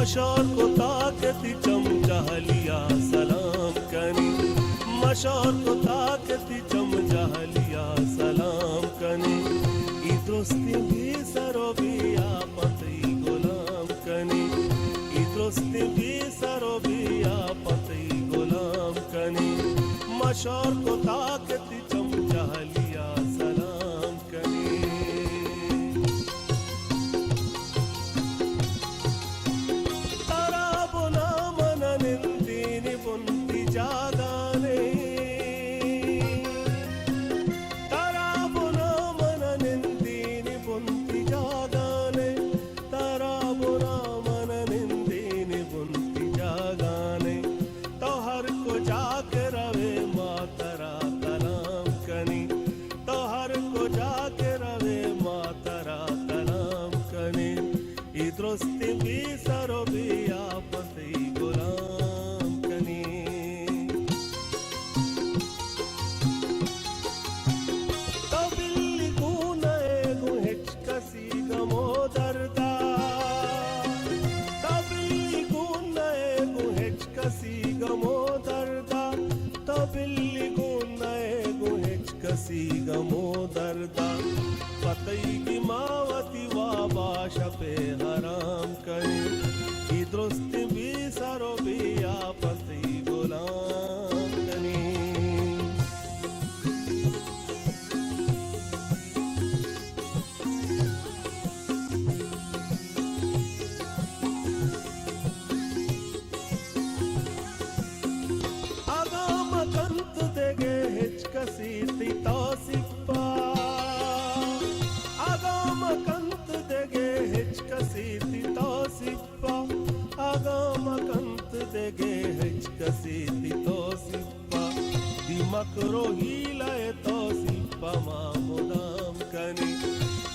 मशार को ताकती चमचहलिया सलाम कनी मशार को ताकती चमचहलिया सलाम कनी ई दोस्ती भी सरो भी आपती गुलाम कनी ई दोस्ती भी सरो भी आपती गुलाम कनी मशार को ताकती चमचहलिया सलाम कनी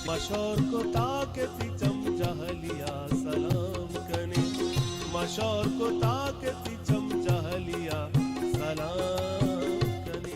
मशार को ताकती चमचहलिया सलाम कनी मशार को ताकती चमचहलिया सलाम कनी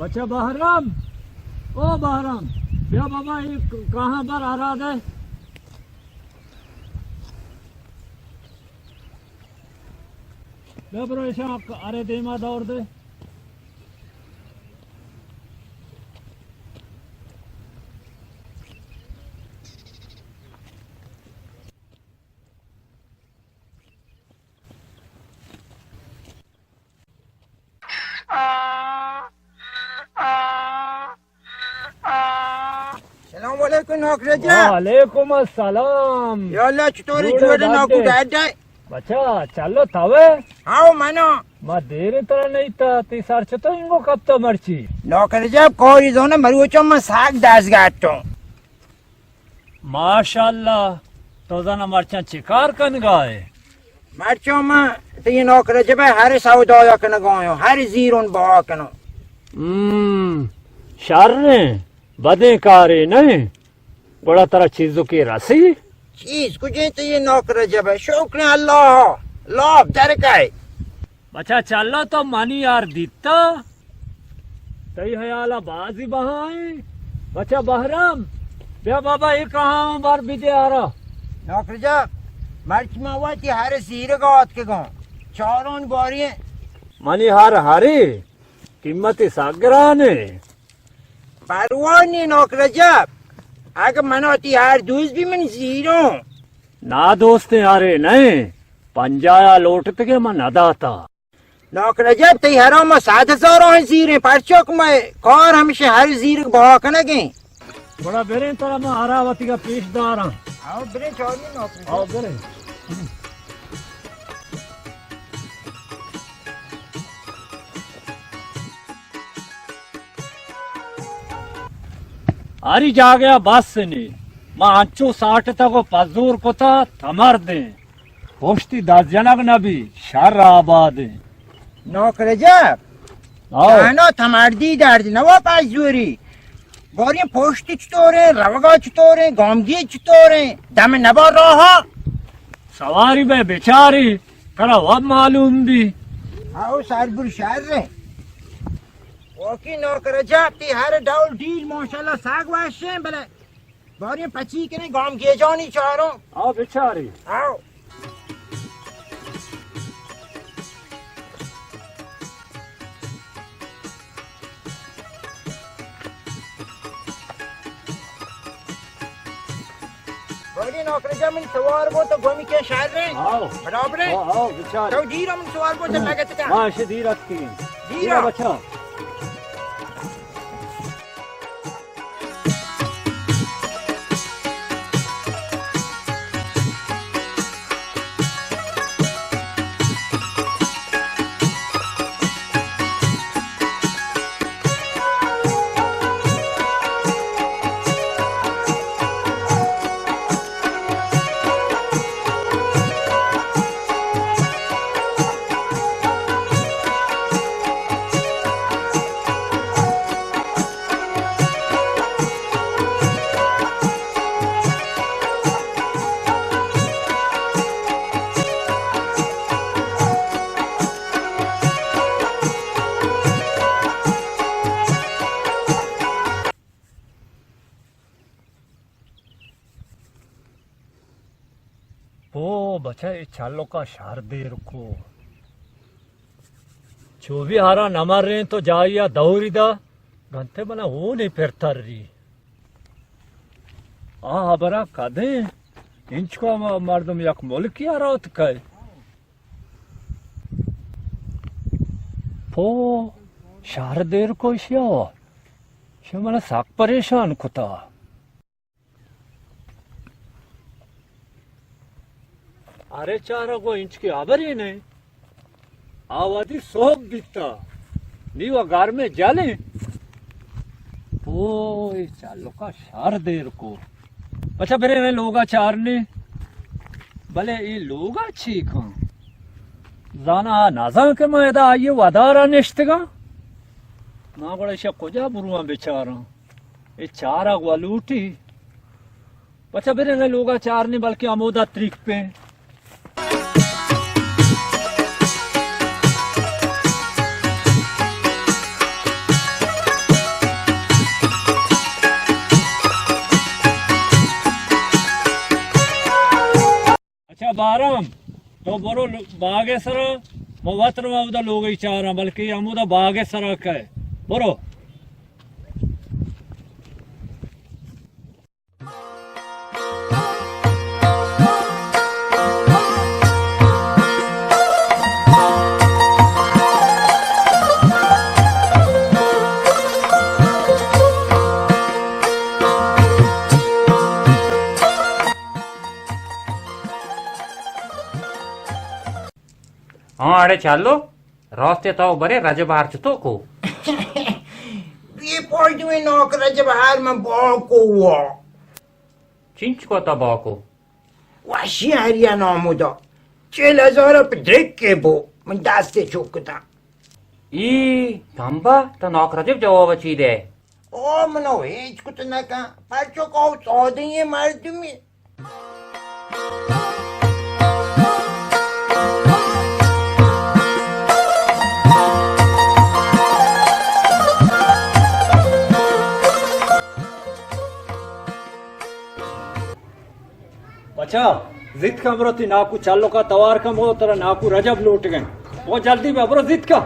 बच्चा बहराम ओ बहराम या बाबा ये कहाँ पर आ रहा है बरो ऐसा अरे देमा दौड़ दे वालेकुम नौकरजा वालेकुम अस्सलाम या अल्लाह चतोरी बूढ़े जोड़े नौकू दादे। दादा बच्चा चलो तवे आओ मानो मैं देर तरह नहीं था ती सर्च तो इनको कब तो मर्ची नौकरजा कोई जो ना मरुचो में साग दास गाटो माशाल्लाह तो जना मर्चा चिकार कन गाए मरचो में तो ये नौकरजा पे हर सौदा या कन गायो हर जीरोन बा कनो शर ने बदे कारे नहीं बड़ा तरह चीजों की रसी चीज कुछ तो ये नौकरजा पे शुक्र अल्लाह लाभ दरकाय बच्चा चलो तो मानी यार दीता तई हयाला बाजी बहाई बच्चा बहराम बे बाबा ये कहाँ बार बिदे आ रहा नौकरजा मर्च में हुआ थी हर सीर गात के गाँव चारों बोरी मानी हार हारी कीमती सागराने परवाह नहीं नौकरजा अगर मनोती हर दूस भी मन जीरो ना दोस्त यारे नहीं पंजाया लौटते के मन अदा था नौकरजा तई हरों में 7,000 हैं जीरे परचोक में कौर हमेशा हर जीर भाग न गए बड़ा बेरे तरह में आरावती का पेशदार हूँ आओ बरे चौड़ी नौकरजा आओ बेरे आरी जा गया बस से नहीं मां अंचू 60 तक पजूर को था थमर दे होश्ती 10 जनक नबी शर आबाद नौकरजा आओ खानो थमार दी दर्द नवा पास जोरी बोरियां पोष्टी चतोरे रवगा चतोरे गोमगी चतोरे दम नबा रहा सवारी में बेचारी करा अब मालूम भी आओ सारबुर शहर रे ओकी नौकरजा ती हर डाउल डील माशाल्लाह साग वाशे बले बोरियां पची के गाम के जानी चारों आओ बेचारी आओ बोली नौकरजा मन सवार वो तो गोमी के शहर रे आओ बराबर है आओ बेचारी तो जीरो मन सवार वो तो लगत का मां शदी रख की जीरो बच्चा ओ बच्चा ये चालों का शार दे रखो जो भी हारा न मार रहे तो जाइया दौरी दा घंटे बना वो नहीं फिरता रही आ बरा कदे इंच को मर्दम यक मुल्क आ रहा तो कहे पो शार देर को शिया मला साक परेशान खुता अरे चारा को इंच की आबर ही नहीं आवादी सोब दिखता नीवा गार में जाले ओ ये चालो का शार देर को अच्छा फिर ने लोगा चार ने भले ये लोगा ठीक हूँ जाना नाजा के मैदा आइए वादारा निश्तगा ना बड़ा शा कोजा बुरुआ बेचारा ये चारा वालूटी अच्छा फिर ने लोगा चार ने बल्कि आमोदा त्रिक पे अच्छा बारम तो बोरो बागे सर मोवतर वावदा लोग ही चाह रहा बल्कि अमुदा बागे सर का है बोरो मारे चालो रास्ते तो बरे रजब हार तो को ये पॉइंट में नौकर जब हार में बाको हुआ चिंच को तबा को वाशी हरिया नामुदा 4000 पे देख के बो मैं दास्ते चुकता ई गंबा तो नौक रजब जवाब ची दे ओ मनो हेच कुछ ना का पाचो को सौदे ये मार तुम्हें बचा जिद का बरो ती नाकू चालो का तवार का मो तेरा नाकू रजब लूट गए वो जल्दी में बरो जिद का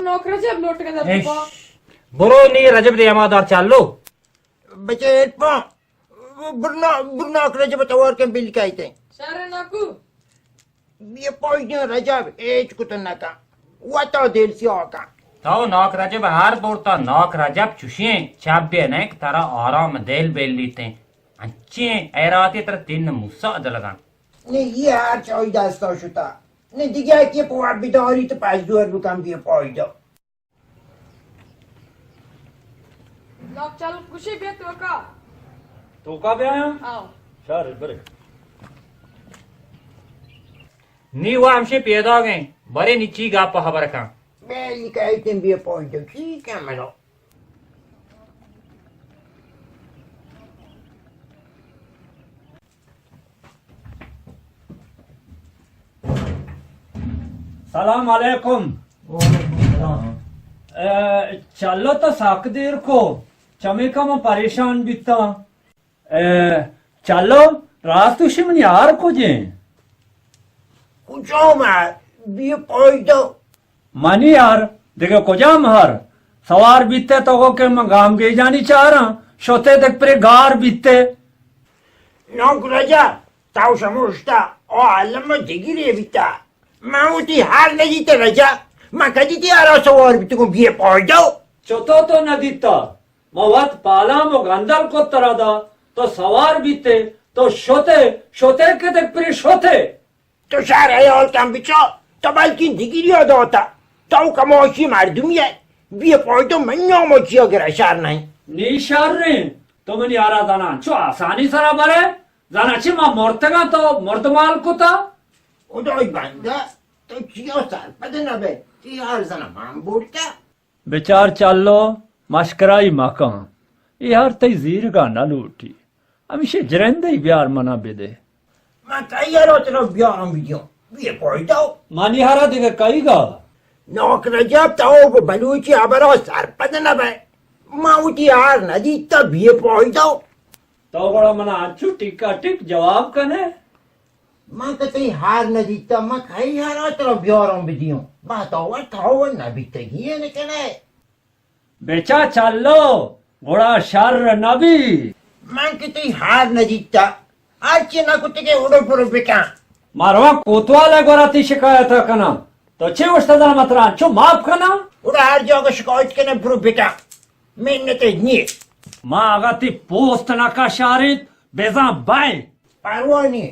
नौकर जब लौट के इश, बुरो नी रजब दे अमादार चालो बचे पा बुरना कर जब तवार के बिल का आते सारे नाकू ये पॉइंट रजब हेच कुछ ना का वाता दिल से आका तो नौक रजब हार बोलता नौक रजब चुशिए चाब्य ने तारा आराम देल बेल लीते अच्छे ऐराते तर तीन मुसा अदलगा ने ये हार चोई दास्ता शुता ने दिया के पवा बिदारी तो पास दुआर बुकाम भी पॉइंट लॉक चल खुशी भी तो का तो का बे आया आओ शार बरे नी वो हमसे पैदा गए बरे नीची गाप खबर का मैं लिखाई भी पॉइंट ठीक है मनो सलाम अलैकुम चलो तो साक देर को चमे का मैं परेशान बीता चलो रात तो शिमन यार को जे कुछ मैं भी पॉइंट मानी यार देखो को जा महर सवार बीते तो को के मैं गांव गई जानी चाह रहा शोते तक पर गार बीते नौक रजा ताऊ समझता ओ आलम डिग्री बिता मैं उठी हार नहीं जीते रजा मैं कदी थी आ रहा सवार भी तुम भी पॉइंट चौथो तो न दीता मवत पाला मो गंदल को तरह दा तो सवार बीते तो शोते शोते के तक पर शोते तो सारे और काम बिचो तो बल्कि डिग्री होता होता तो कमोशी मार दूँ ये भी पॉइंट मन्नो मोची अगर अशार नहीं निशार रे तो मन यारा दाना चो आसानी सरा बरे जाना ची मा मोर्तगा तो मोर्तमाल को था उधर बंदा तो चियो साल पता ना बे यार जना माम बोलता बेचार चालो मशकराई माका यार तई जीर का ना लूटी हमेशा जरेंदे ही प्यार मना बेदे मैं कई यार उतना ब्याह वीडियो भी पॉइंट मानी हारा देखे कई गा नौक रजब तो वो बलूची अबरो सर पता ना बे माउटी यार नदी तब भी पॉइंट तो बड़ा मना अच्छू टिका टिक जवाब कने मैं कहते हार न जीता मैं खाई हारा तेरा ब्योरम भी दियो बात हुआ था वो न बीते ये न कहने बेचा चालो घोड़ा शर नबी मैं कहते हार न जीता आज न कुत्ते के उड़ो पुरो बेका मारवा कोतवाला गोराती शिकायत कना तो छे उस्तादा मतरा चो माफ कना उड़ा हर जगह शिकायत के न पुरो बेका मैंने तो नहीं मां आगाती पोस्ट ना का शारित बेजा बाय परवाह नहीं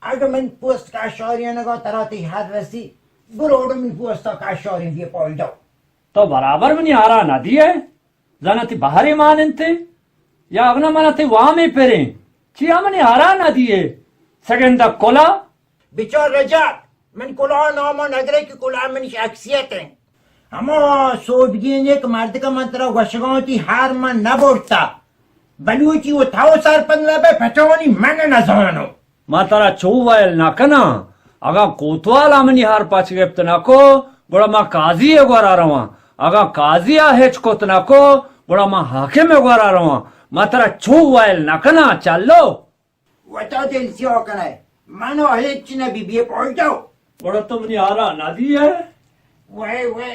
अगर मैं पोस्ट का शौर्य न को तरह ती हाथ रसी बुरोड़ में पोस्ट का शौर्य भी पॉइंट तो बराबर में नहीं आ रहा नदी है जाना थी बाहरी मानन थे या अगना माना थे वहां में फेरे चिया में नहीं आ रहा नदी है सेकंड द कोला बिचार रजा मन कोला नाम नगरे की कोला में शख्सियत है हम सोच गए कि मर्द का मंत्र वशगांव की हार में न बोलता बलूची वो थाओ सर पंद्रह पे पचोनी मन न जानो मातारा चौवायल ना कना अगा कोतवाला में निहार पाच गेप्त ना को बड़ा मां काजी है गोरा रवा अगा काजिया हेच कोत ना को बड़ा मां हाकिम है गोरा रवा मातारा चौवायल ना कना चलो वता दिल से होकर है मानो हेच न बीबी पहुंचाओ बड़ा तुम निहारा नदी है वे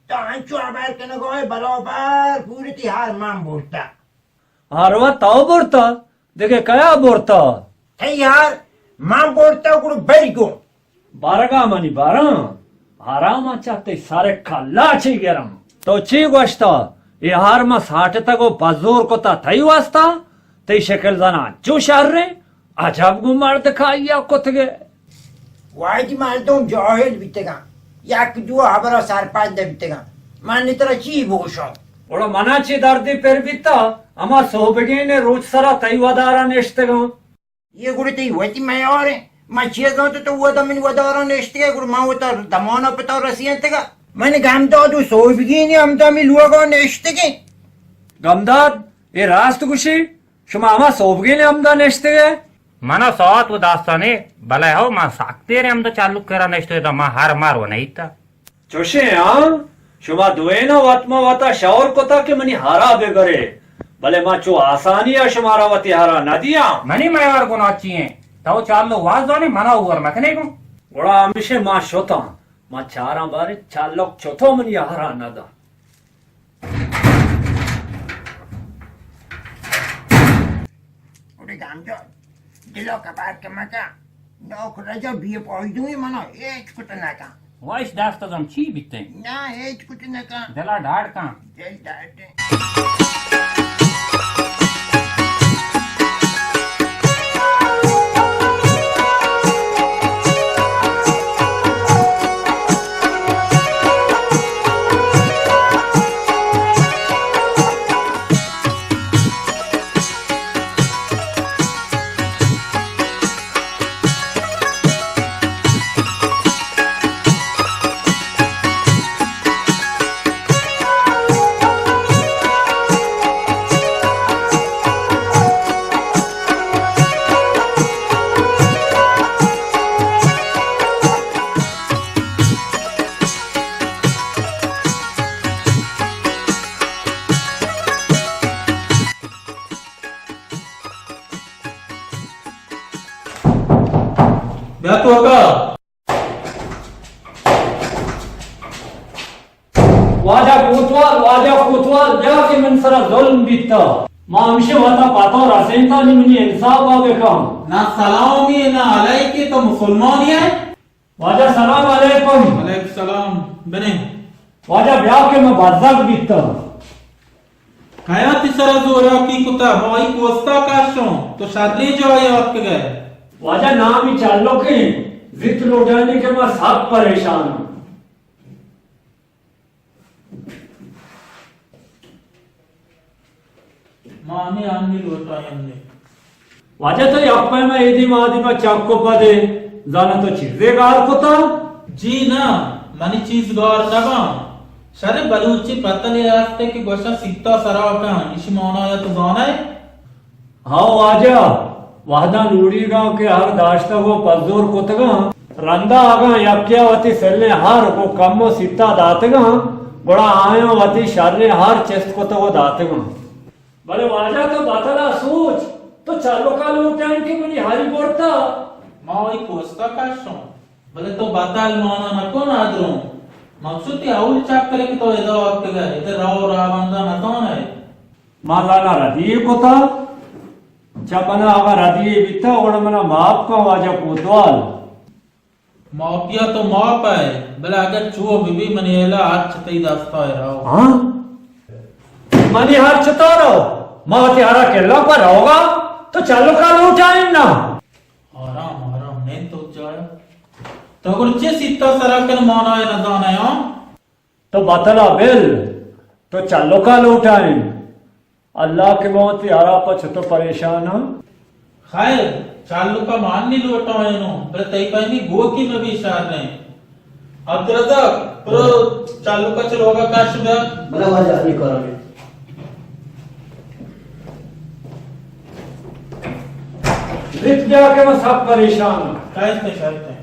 तो अंचो आबार के नगोय बराबर पूरी तिहार मां बोलता हारवा ताव बोरता देखे कया बोरता हे यार मां बोलता कुड़ बैठ गो बारगा मनी बारा हारामा चाहते सारे खल्ला ची गरम तो ची गोष्टा ये हार मा साठ तको पजूर को ता थई वास्ता ते शक्ल जाना चू शहर रे अजब गुमार दिखाइया कुतगे वाइज मार दो जाहिल बितेगा या कि दो हबरा सार पाँच दे बितेगा मान तरह ची बोशो ओड़ा मनाची दर्दी पेर बिता अमा सोबगे ने रोज सरा तई वदारा नेश्तगा ये गुड़ ती वती मैं और मैं तो वो तो मैंने वदारा नेश्ते गुड़ मां वो तो दमाना पता रसियन तका मैंने गाम तो सोबगी ने हम तो मैं लुआ को नेश्ते के गमदाद ये रास्त गुशी शुमा अमा सोबगे ने हमदा नेश्तगे मना सौत उदास्ताने भले हो मा साकते रे हम तो चालू करा नेश्तो तो मा हार मारो नहीं था जोशे हाँ शुमा दुएना वात्मा वाता शौर कोता के मनी हारा बेगरे भले मा चो आसानी है शुमारा वती हारा नदिया मनी मयार को नाची है तो चालो वाज दोने मना उवर मखने को बड़ा हमेशे मा शोता मा चारा बारे चालोक चौथो मनी हारा नदा उड़े गाम जो दिलो का बार के मका नौक रजा भी पहुंच दूंगी मनो एक कुछ ना का वाइस दास्त जम छी बिते ना एक कुछ ना का दला ढाड़ का दिल डाटे Biatu ka? वाजा कोतवाल जाके मन सरा जुल्म बीता मां हमशे वाता पाता रासेंता नि मनी इंसाफ आवे काम Na salami na alayki to मुसलमान है वाजा सलाम अलैकुम अलैकुम सलाम बने वाजा ब्याह के मैं बाजार बीता kaya tisara zora की कुता मोई कोस्ता काशो तो शादी जो है आपके गए वाजा नाम ही चालो के जित लौटाने के मैं सब परेशान हूं माने आनी लोटा हमने वाजा तो यप्पा में एदी मादी में चाको पदे जाना तो चीजे गार कोता जी ना मनी चीज गौर नगा शरे बलूची पतले रास्ते की गोशा सीता सराव का इसी मोना या तो जाना है हाँ वाजा वादा लूड़ी गांव के हर दाश्ता को पजूर कोतगा रंदा आगा यक्यावती सेलने हर को कम्मो सीता दातगा बड़ा आयो वती शर्रे हर चेस्ट को तो वो दातगा भले वाजा तो बतला सोच तो चालो का लूटान की मनी हारी बोलता मोई कोस्ता काशो भले तो बताल मोना न को ना दरो मकसूद ये आउल चाप करे कि तो इधर आपके गए इधर राव रावंदा न तो है मालाना रदी कोता चपना आगा रदी बिता और मना माप का वाजा कोतवाल मापिया तो माप है भले अगर चुओ बीबी मनेला आज चतई दास्ता है राव हाँ मनी हर छतारो मावती हरा केला पर होगा तो चालो का लूटाइन ना आराम आराम नहीं तो जाए तो कुछ सीता सरा कर माना है न जाना है तो बतला बिल तो चालो का लूटाइन अल्लाह के मौत यारा पछ तो परेशान हो खैर चालू का मान नहीं लौटा है नो बरे तई पानी गो की में भी इशार नहीं अब रजा प्रो चालू का चलोगा काश में बड़ा वाजा नहीं करोगे रित जाके मैं सब परेशान हूं कैसे शर्त है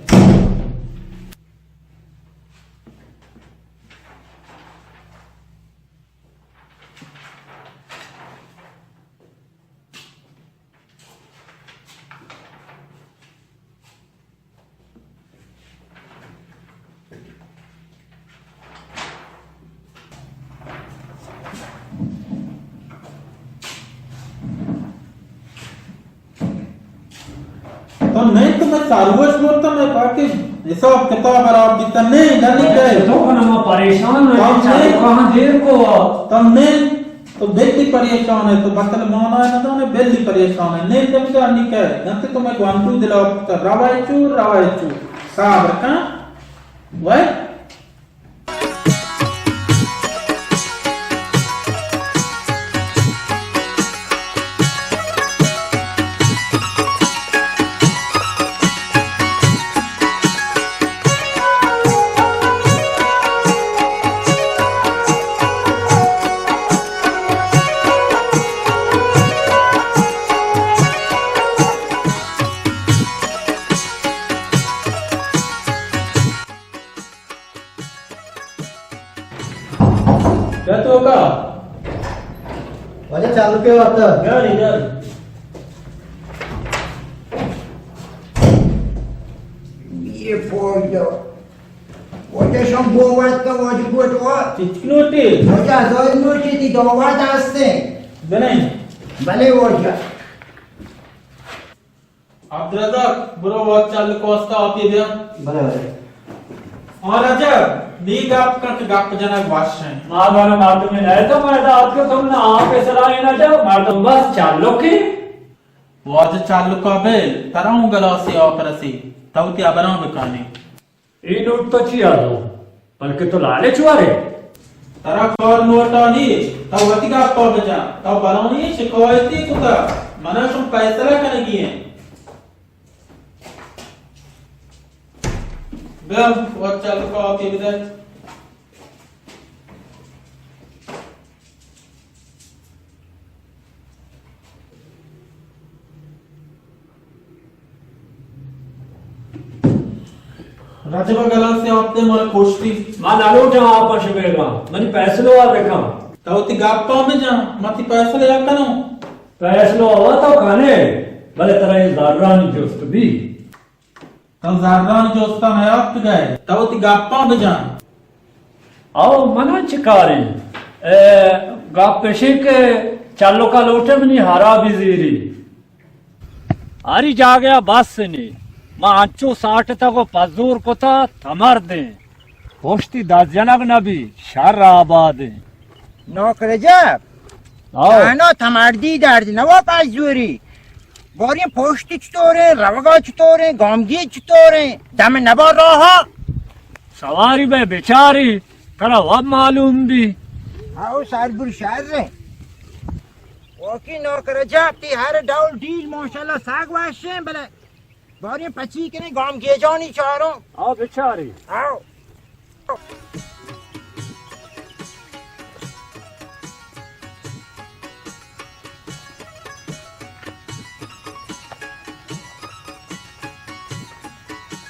तो नहीं तो मैं सारुवश बोलता मैं बाकी हिसाब किताब आप जितना नहीं जानी गए तो हम परेशान है हम चालू नहीं- कहाँ देर को तब नहीं तो बेली परेशान है तो बतल माना है ना तो मैं बेली परेशान है नहीं जब जानी कहे नहीं तो मैं ग्वांटू दिलाओ तो रवाई चू साबर का वह क्या तो होगा वजह चालू के वक्त इधर इधर ये फोड़ वजह शम बोवात का वजह गोट वा चिचकनोटी वजह जोर नोटी ती दोवात आस्ते नहीं भले वजह अब्दुल्रज़ाक बुरो वक्त चालू को वास्ता आप ये दिया भले भले और अजब नी गप गप जनक भाषण है मारवाना मार्ग में नहीं तो मैं आपको तुमने आप सलाह ना जाओ मार तो बस चालो की वो आज चालू का बेल तराऊ गलासी ऑपरसी तवती अबराम बकाने ई नोट तो चिया दो बल्कि तो लाले चुआरे तरा कौर नोटानी तवती का तो बजा तव बलानी शिकायती कुता मना तुम फैसला करेगी है बेल वो चालू का आप ये विदाई राजबा गला से आपने मार कोष्टी मां लालो जा आप शबेगा मनी पैसलो आ देखा तवती गप्पा में जा मती फैसला या कनो पैसलो आवा तो खाने भले तरह ही जारानी जोस्त भी तव जारदान जोस्ता मैं आप गए तवती गप्पा में जा आओ मना चिकारी गाप पेशे के चालो का लोटे मनी हारा बिजीरी आरी जा गया बस से नहीं मां आंचो 60 तक पजूर को था थमर दे होस्ती 10 जनक नबी शर आबाद नौकर जब आओ आनो थमार्दी दर्द न वो पास जोरी बोरी पोष्टी चतोरे रवगा चतोरे गामगी चतोरे दम नबो रहा सवारी में बेचारी करा वब मालूम भी आओ सारबुर शार रे ओकी नौकर जब ती हर डाउल डील माशाल्लाह साग वाशे भले बोरी पची के गाम गे जानी चारो आओ बेचारी आओ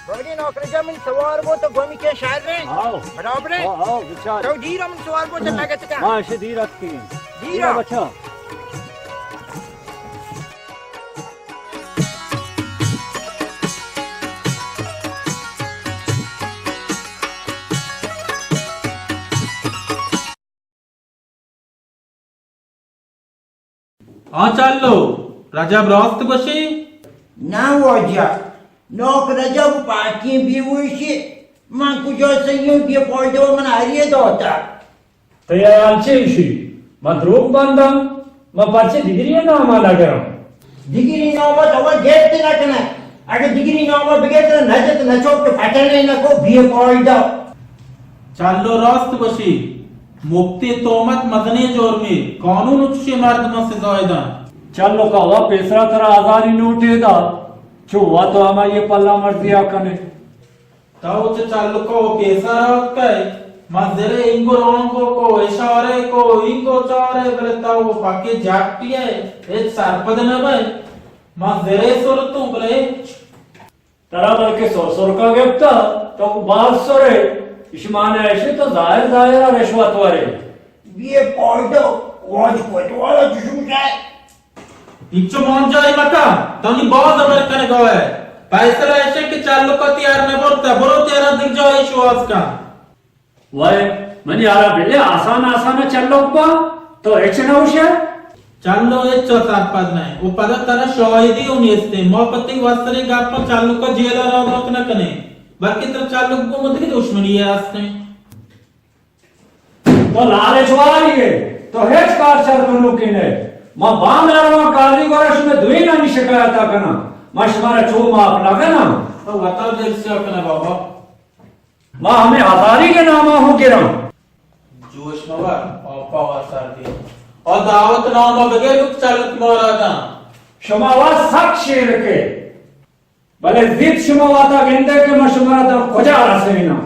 बोरी नौकर जब मन सवार वो तो गोमी के शार रे आओ बराबर है आओ बेचारी तो ढीर हम सवार वो तो लागत का मां से धीरत की धीरा बच्चा हाँ चाल लो रजब रास्त बशी ना वजह नौकर जब पार्टी भी हुई से मां कुछ संयोग भी पौधो मन हरिये दोता तयार चेशी मद्रोग बंदम म पर्चे डिग्री ना माला गरम डिग्री नौबत अवर गेट ते ना कना अगर डिग्री नौबत बिगेत नजत न चोक के फटने न को भी पौधो चाल लो रास्त बशी मुफ्ती तोमत मदनी जोर में कानून उच्च मर्द में से जायदा चलो का वा पेसरा तरह आजारी नोटे दा जो हुआ तो हमा ये पल्ला मर दिया कने ताऊ चे चाल लो को पैसा रख के मजरे इनको रोंको को इशारे को इनको चारे बले ताऊ पाके जागती है एक सरपद न भाई मजरे सुर तू बले तरा बल्कि सौ का गिफ्ता तो बाल सोरे इशमान ऐसे तो जाहिर रिश्वत वाले ये पौधो वाज को वाला जुशु जाए इच्चो मान जाए मका तनी बहुत अमेरिकन गवा है पैसा ऐसे कि चाल लो का तैयार न बोलता बरो तैयार दिख जाओ विश्वास का वह मनी आरा बेले आसान आसान चल लो पा तो ऐसे ना उसे चालो हेचो सरपद नाही वो पदा तारा शॉहिदी होनी असते मोपत्ती वस्त्री गाप चालू को जेला रोक न कने बाकी तर चालू को मत की दुश्मनी है असते तो लालच वाली तो हेच कार सर बनू की ने मां बांग रहा काली गोरश में दुई ना नहीं शिकायत करना मशमारा छो माफ लगे ना तो बताओ देख से अपना बाबा मां हमें हजारी के नाम हो गिरा जोश बाबा पापा वासार दी और दावत नाम बगे रुक चालत महाराजा शमावा सक शेर के भले जित शमावाता गेंदे के मशमारा तो खोजा रसे ना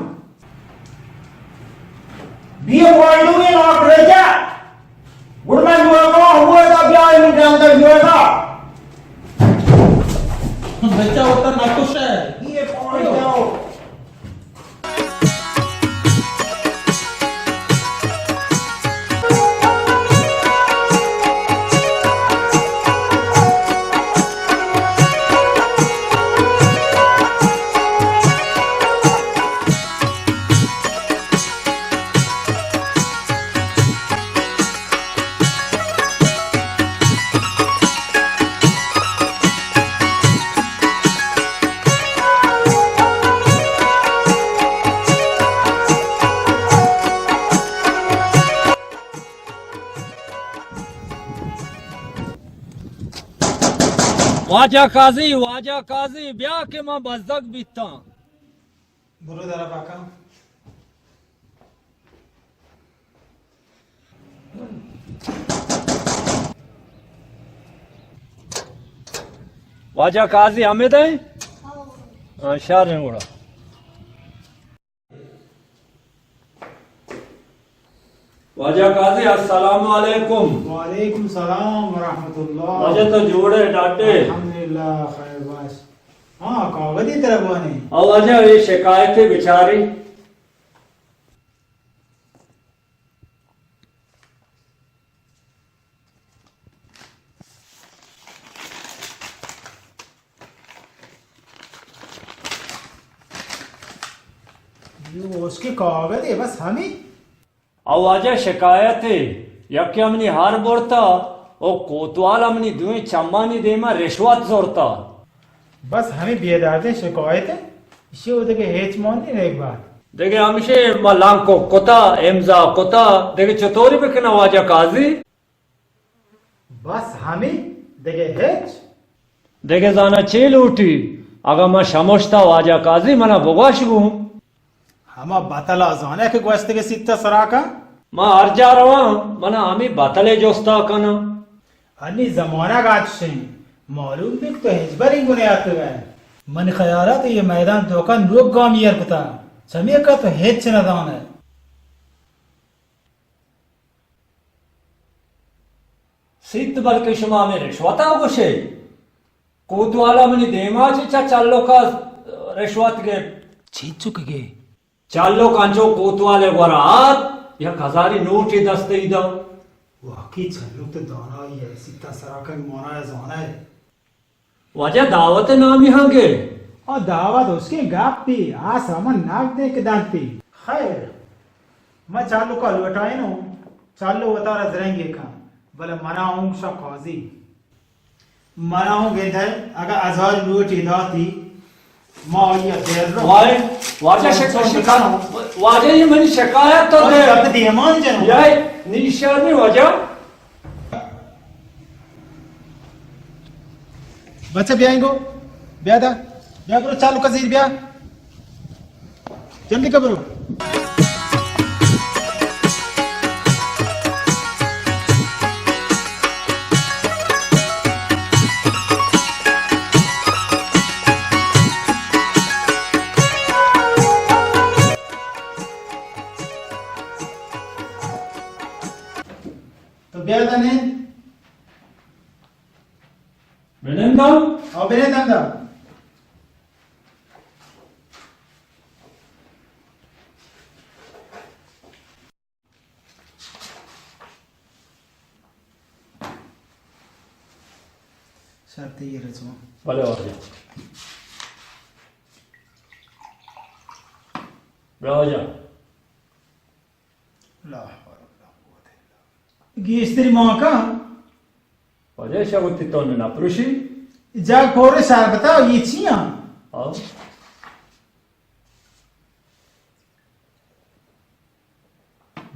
Be a while doing not Rajat. Good man, you are wrong. Who is the guy in the jungle? You are not. बच्चा होता नाखुश है Be a point now. वाजा काजी ब्याह के मां बजक बीता बोलो जरा पाका वाजा काजी हमें दे हां शार ने बोला वाजा काजी अस्सलाम वालेकुम वालेकुम सलाम वरहमतुल्लाह वाजा तो जोड़े डाटे अल्हम्दुलिल्लाह खैर बस हाँ कागजी तरफ बने और वाजा ये शिकायत है बेचारी जो उसके कागज है बस हमें आवाजा शिकायत है यके हमनी हार बोरता ओ कोतवाल हमनी दुई चम्मानी देमा रिश्वत जोरता बस हमें बेदारते शिकायत है इसे वो देखे हेच मोन नहीं एक बार देखे हमशे मलांको कोता एमजा कोता देखे चतोरी पे किना वाजा काजी बस हमें देखे हेच देखे जाना चेल उठी अगर मैं समझता वाजा काजी मना बगवाश गूं हम बतला जाने के गोश्त के सित्ता सराका मैं हर जा रहा मना हमें बतले जोस्ता कना अन्नी जमाना गाज से मालूम भी तो हिजबरी गुने आते हैं मन ख्याला तो ये मैदान दुकान लोग गांव यार पता समय का तो हेच न दान है सिद्ध बल के शुमा में रिश्वता गोशे कोतवाला मनी देमा चा चालो का रिश्वत के छीत चुक गए चालो कांचो कोतवाले वरात या हजारी नोट ही दस्ते ही दो वाकई चलो तो दाना ही है सित्ता सराका मोना है जाना है वजह दावत नाम यहाँ के और दावत उसके गाप पी आ सामान नाक दे के दांत पी खैर मैं चालू का लौटाए नो चालू बता रहा जरेंगे का भले मनाऊं सा काजी मनाऊं गेंदे अगर आजाद लूट इदाती मां ये देर रो वाय वाजा शिकायत वाजा ये मेरी शिकायत तो दे अब दियमान जनो याय निशानी वजह बच्चा ब्याएंगो ब्याह दा ब्याह करो चालू का जीर ब्याह जल्दी करो तो ब्याह दा ने बेनंदा और बेने दंदा शर्त ये रचो भले और जा ब्राओ जा ला गी स्त्री मां का Pode shaguti ton na prushi. जाग फोरे सार बताओ ये छिया Al.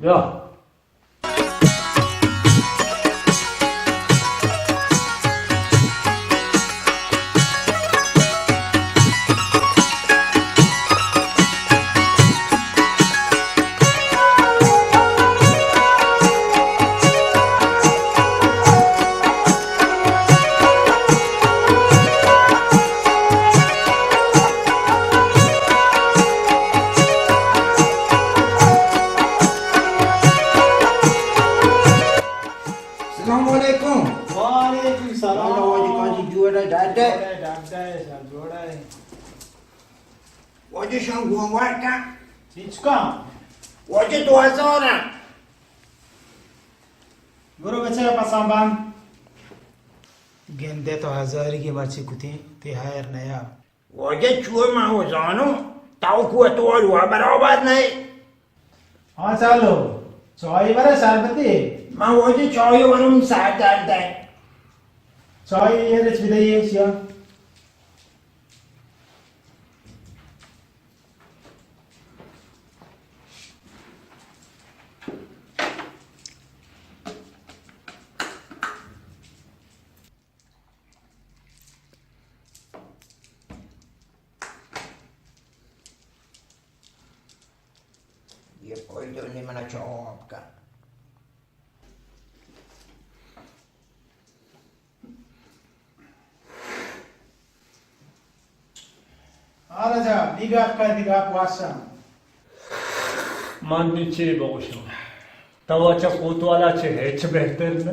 Ja. Assalamualaikum. वालेकुम Kalau wajib kaji juara dada. जोड़ा है Wajib sangguang warga. चिचका Wajib 2 orang. गुरु बच्चे पसांबान गेंदे तो हजार की बच्ची कुती तिहायर नया Wajib cua mahu zano. Tahu kuat tua dua berabat naik. हाँ चलो चौई बारे शरबती Mahu wajib coy warung sadar dah. चौई ये रिच विदाई शिया Dia poi ni mana cop ka. हाँ राजा निगाह का निगाह वाशा Mannici boşum. Tavaça kutwalaचे हेच बेहतर न.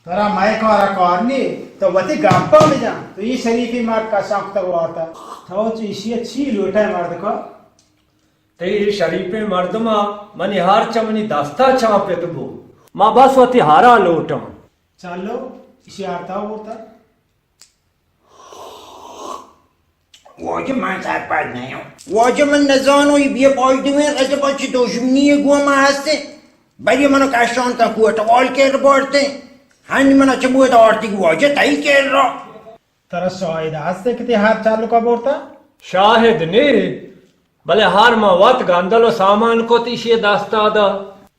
तरा माइक वाला कॉर्नी तो वती गांपा में जा तो ये शरीफी मार का शौक तक वाता तो इसी अच्छी लोटा है मर्द को ते शरीफे मर्दमा मनी हार चमनी दास्ता चापे तबो. मा बस वती हारा लोटम. चलो इसी आता होता Wajib masak pad na yun. Wajib man nazano ibiya poi dumen kasi pa si doshmni gua maaste. Bari mano kashan ta kuwa ta wal ker borte. Hani mana chabuwa ta orti gua je tai ker ro. तरा शॉइद आज से कितने हाथ चालू का बोलता शाहिद ने भले हार मा वत गांदलो सामान को तीशे दास्ता दा.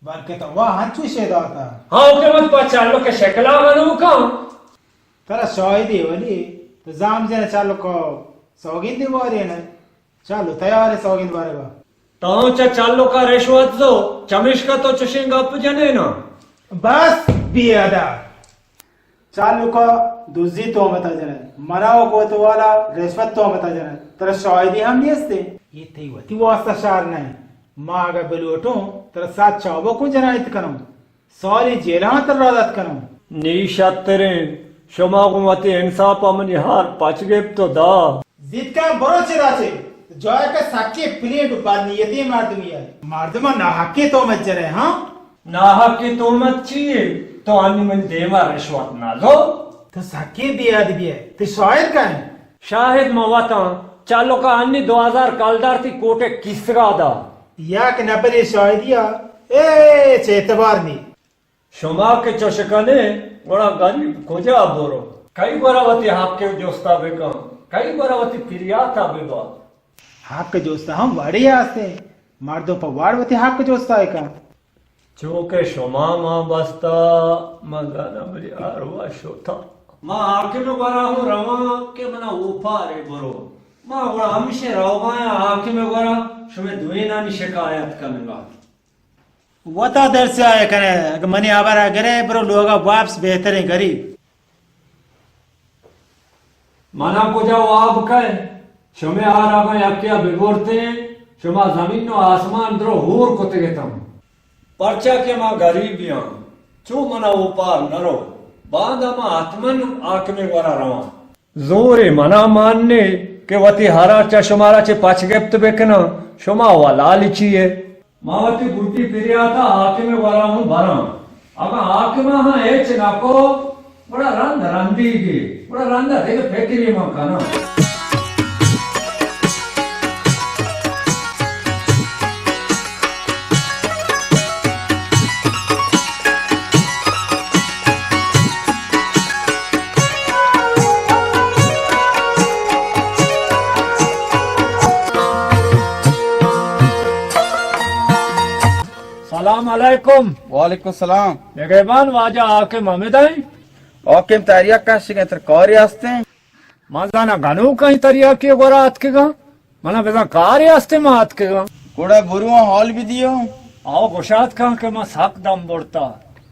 बल्कि तो वह हाथ चूसे दाता हाँ ओके मत पचालो के शकला बनू का. तरा शॉइद ही वाली तो जाम जने चालू को सौगिंद वारी है ना चालू तैयार है सौगिंद वारे का ताऊचा चालो का रिश्वत जो चमिश का तो चुशेंगा पुजने ना. बस बियादा चालू का दूसरी तो बता जरा मराओ को तो वाला रिश्वत तो बता जरा तेरा शॉइदी हम नहीं हंसते ये थी वो ती वास्ता शार नहीं माँ अगर बेलूटो तेरा साथ चावो को जरा इत करूं सॉरी जेला तेरा रात करूं निशातरे शमागुमती इंसाफ अमनी हार पचगेप तो दा. जिद का बरो चिराचे जॉय का साके प्लेट बाद नियति मार दूंगी मार्दमा ना हके तो मत जरे हाँ नाहक की तोहमत चाहिए तो आनी मन देवा रिश्वत ना लो. तो साके दिया दिया तो शायद का है शाहिद मवाता चालो का अन्य 2000 कालदार थी कोटे किसरा दा. या के नपरे शायदिया ए चेतबार नी शुमा के चशकने बड़ा गरीब खोजा बोरो. कई बरावती हाके जोस्ता बेका कई बरावती फिरियाता बेबा. हाक जोस्ता हम वाड़े आते मार्दो पर वाड़वती हाक जोस्ता है का चोके शुमा मां बस्ता मगाना बरी आरवा शोता. मां आके में बरा हो रवा के मना ऊपा रे बरो. मां बड़ा हमेशा रवा आके में बरा शुमे दुएना नि शिकायत कमेगा. वता दर से आए करे अगर मनी आवारा गरे ब्रो लोगा वापस बेहतर है गरीब मना को जाओ आप कहे शुमे आ रहा है क्या बिगोरते हैं शुमा जमीन नो आसमान द्रो हूर को तेगतम. पर्चा के मां गरीबियां चो मना ऊपार नरो बांधा मां आत्मन आंख में वरा रवा. जोरे मना मानने के वती हारा चा शुमारा चे पाचगेप्त बेकना शुमा वाला लिचिए. मावती गुड्डी फिरियाता आंख में वरा हूं भरा. अब आंख में हां एच नाको बड़ा रंध रंधी की बड़ा रंधा थे फेकरी मां खाना. सलाम अलैकुम वालेकुम सलाम निगहबान वाजा आके ममेदाई ओके तारिया का शिकतर कौरी आस्ते माजाना गनु कहीं तरिया के गोरा हाथ के गा मना बेजा कार्य आस्ते मा हाथ के गा कोड़ा बुरुआ हॉल भी दियो आओ गुशात कहा के मैं सक दम बोड़ता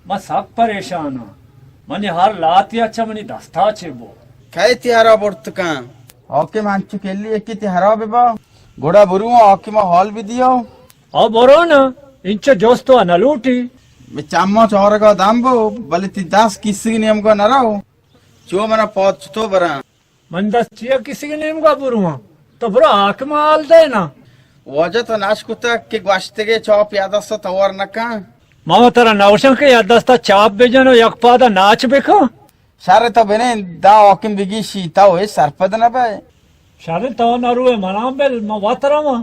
मैं सक परेशान हूँ मनी हर लात या अच्छा मनी दस्ता छे वो खाए तिहारा बोर्त का ओके मानचु के लिए की तिहारा बेबा गोड़ा बुरुआ ओके मा हॉल भी दियो आओ बोरो ना इंच जोस्तो नलूटी मैं चाम्मा चौर का दाम्बो बले ती 10 किसी नियम को न रहो जो मना पहुंच तो बरा मन दस चिया किसी के नेम का बुरुआ तो बुरा आक माल देना वजह तो नाश कुत्ता के वास्ते के चौप याद सो तवर न का मामा तेरा नवशं के याद दस्ता चाप बेजनो एक पादा नाच बेखो सारे तो बने दा ओके बिगी शीता होए सरपद न बे शारे तो नरुए मना बेल मा वातरा मा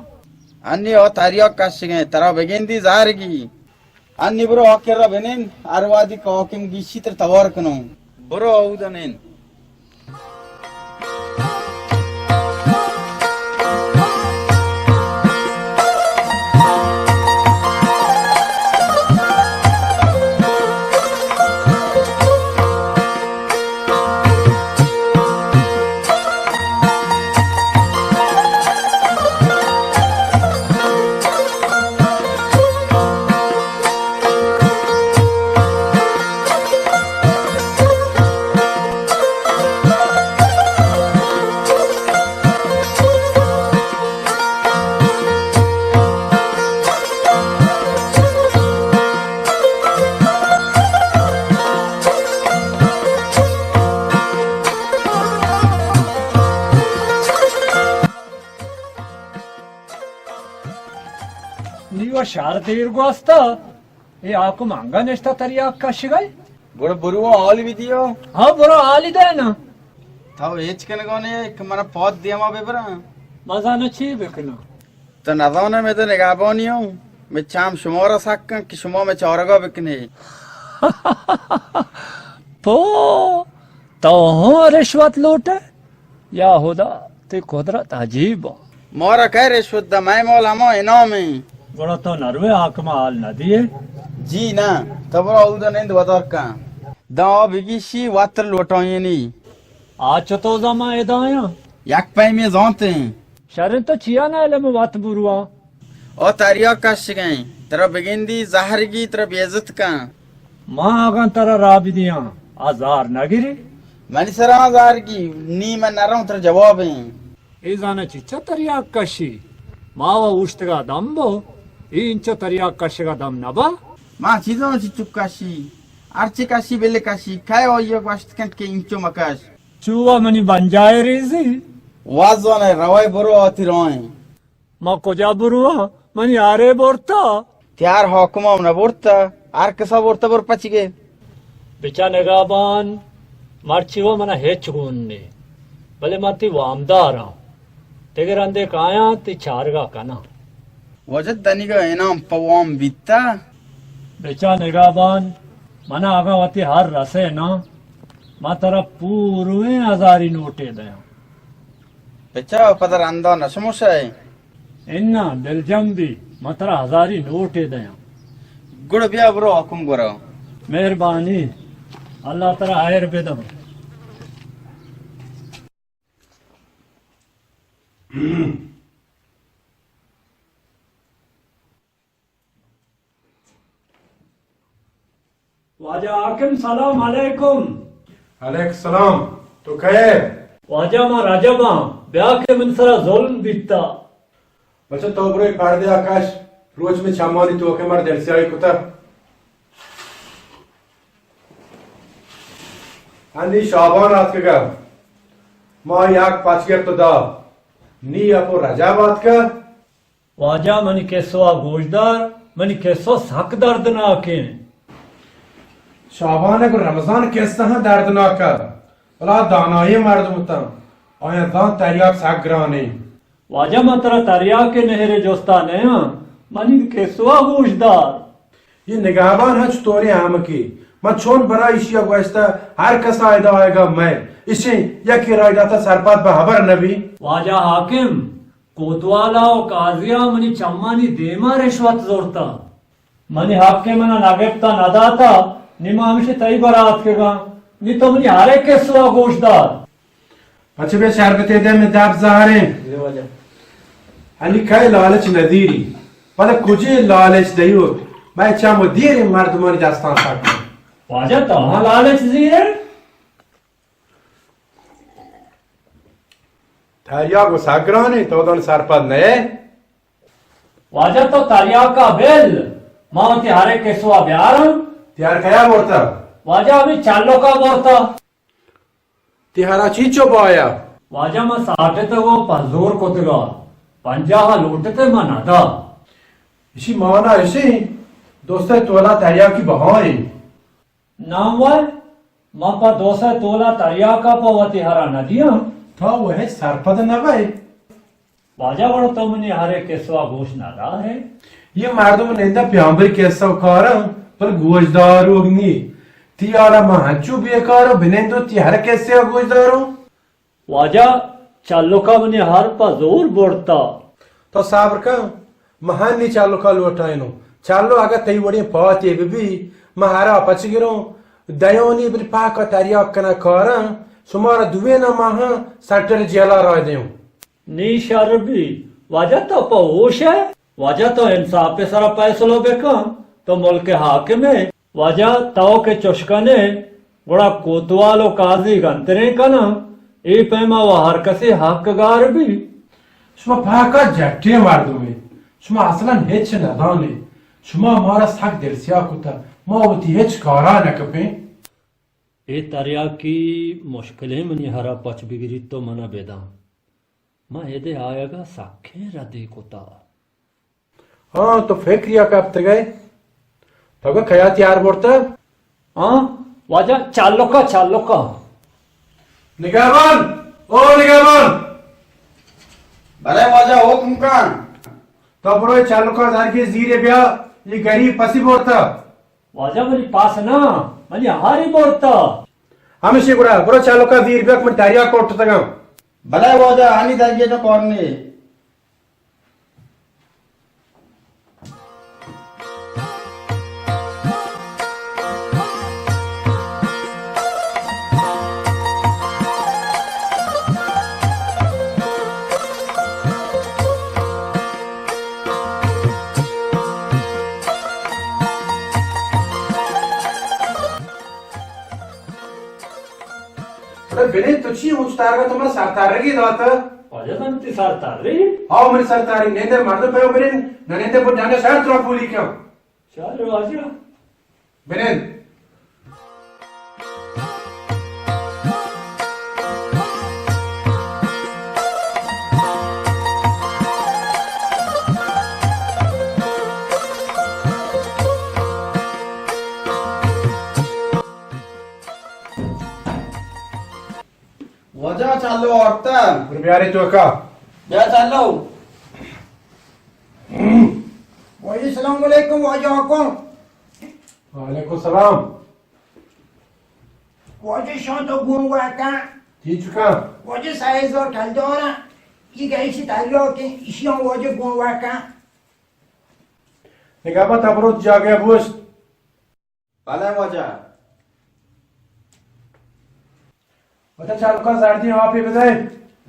अन्य ओ तारिया का शिगे तरा बेगेंदी जारगी अन्य ब्रो ओके रा बने अरवादी का ओके गिशी तर तवर कनो ब्रो उदनेन ನೀವ ಶಾರದೀರ್ಗೋಸ್ತ ಏ ಆಕು ಮಂಗನ ಎಷ್ಟ ತರಿಯಾಕ ಶಿಗೈ गोड़ बुरुआ हॉल भी दियो ಹಾ ಬರೋ ಹಾಲಿದೇನ थाव एच कने कोने एक मना पौध दिया मा बेबरा ಮಜಾನ ಚೀಬೇಕನ तो नदाने में तो निगाबोनियो मैं चाम शुमारा साक्का कि शुमा में चौरगा बिकने तो तो हो रिश्वत लूटे या खुदा ते कुदरत अजीब मोरा कह रिश्वत द मैं मौला मो इनाम में बड़ा तो नरवे आंख में हाल न दिए जी ना तब उधर नहीं बतौर का दा बिगी शी वात्र लोटोये नहीं आज तो जमा एदाया याक पाई में जानते हैं शरण तो चिया ना ले में बात बुरुआ ओ तारिया का शिगई तेरा बिगिंदी जाहर की तेरा बेइज्जत का मां आगन तरा राबिदिया आजार नगिरी मनी सरा जार की नी मैं न रहूं तेरा जवाब है ए जाना चिच्चा तरिया कशी मावा उष्टगा दम्बो ई इंच तरिया कशगा दम नबा मां चीजों में चुप काशी आर्ची काशी बेले काशी काय हो ये वास्ट कंट के इंचो मकाश चुवा मनी बंजाए रीजी वाजो ने रवाई बरो आती रोए मां कोजा बुरुआ मनी आरे बोरता त्यार हुकुम न बोरता आर कसा बोरता बोर पचिगे बिचा नगाबान मारचिवा मना हेच गुन्ने भले माती वामदारा तेगे रंदे काया ती चारगा कना वजद दनी का इनाम पवाम बीता बिचा नगाबान मना आगा वती हर रसे ना मा तरा पूर्वे हजारी नोटे दया बेचा पदर अंदो न समोसा है इन्ना दिलजम्बी मा तरा हजारी नोटे दया गुड़ बिया ब्रो हुकुम करो मेहरबानी अल्लाह तरा आयर बेदम वाजा आकिम सलाम अलैकुम अलैक सलाम तो खैर वाजा मा राजा मा ब्याह के मनसरा जुल्म बीतता बच्चा तो ब्रो काट दे आकाश रोज में चामानी तो के मार दिल से आई कुता अंदी शाबान आत के मां याक पाचगे तो दा नी अपो राजा बात का वाजा मनी केसवा गोशदार मनी केसो सक दर्द ना के शाबान को रमजान कैसा है दर्दनाक का अला दाना ये मार दो मुता आया दान तरियाक सागराने वाजा मा तरा तरिया के नहरे जोस्ता ने मनी केसवा गोशदार ये निगाहबान है चतोरे आम की मैं छोन बरा इशिया गोस्ता हर कसा आयदा आएगा मैं इसे या कि रायदा था सरपात बहाबर नबी वाजा हाकिम कोतवाला और काजिया मनी चम्मानी देमा रिश्वत जोरता मनी हाके मना नागेपता नादाता निमा हमसे तई बरात के गा नी तो मनी हारे के सुआ गोशदार अच्छे बे शरबते दे में दाब ज़ाहरे अली काय लालच नदीरी पता कुछ लालच दयो मैं चाह मुदीर मर्द मर दास्तान साथ वाजा तो हाँ लालच जीरे थारिया को सागराने तो दोन सरपद नए वाजा तो तारिया का बेल मां तिहारे के सुआ ब्यारम त्यार कया बोलता वाजा अभी चालो का बोरता तिहारा चीचो पाया वाजा में साठे तो वो पंजोर को तेगा पंजाहा लूटते मनादा इसी माना इसी दोस्त तोला तारिया की बहाई नाम वाय मां पा दोसा तोला तारिया का पवती हरा नदिया था वो है सरपद न भाई वाजा बड़ो तो मनी हारे के सुआ गोश नादा है ये मर्दों ने इंदा प्यांबर कैसा कार पर गोशदार होगी तियारा महाचू बेकार बिनेंदो तिहार कैसे गोशदार हो वाजा चालो का मनी हार पा जोर बोड़ता तो साबर का महान नहीं चालो का लोटाइनो चालो अगर तई वड़ी पात ये भी महारा पच गिरो दयोनी बिर पा का तारिया कना कार सुमार दुवे न महा सटर जेला रह देऊ नी शर्बी वाजा तो पा होश है वाजा तो इंसाफ पे सारा पैसलो बेका तो मुल्क हाके में वाजा ताओ के चुशकने गुड़ा कोतवालो काजी गंतरे कना ए पैमा वो हर कसे हकगार भी सुमा फाका जट्टे मार दूंगे सुमा असलन हेच न दाने सुमा हमारा साक दिल सिया कुता मावती हेच कारा न कपे ए तरिया की मुश्किलें मनी हरा पच बिगरी तो मना बेदा मां हेदे आएगा साखे रदे कोता हाँ तो फेक्रिया का अब तक गए तो खया तैयार बोलता हाँ वाजा चालो का निगाहबान ओ निगाहबान भले वाजा हो तुमकान तो बड़ो चालू का दार के जीरे ब्या ये गरीब पसी बोलता वाजा मनी पास ना मनी हारी बोलता हमेशा गुड़ा बड़ो चालू का जीर ब्या मैं तारिया को उठता गया भले वाजा आनी तारिये तो कौन ने बिने तुझी उच्तार का तुम्हारा सरतार की दात वाजा तंती सार तारी आओ मेरे सरतारी नेंदर मर्द पे बिने ननेंदर पर जाने शहर तुरा पूली क्यों चल वाजा बिने वाजा चालो औरता प्यारे तो का क्या चालो वालेकुम वाजा वालेकुम सलाम वाजे शां तो गुंवा का जी चुका वाजे साइज और ठलदोरा ये गई सी तारियो के इशियों वाजे गुंवा का निगाहबान तबरो जागे बुश भले वाजा बता चालू का जारती वहां पे बताए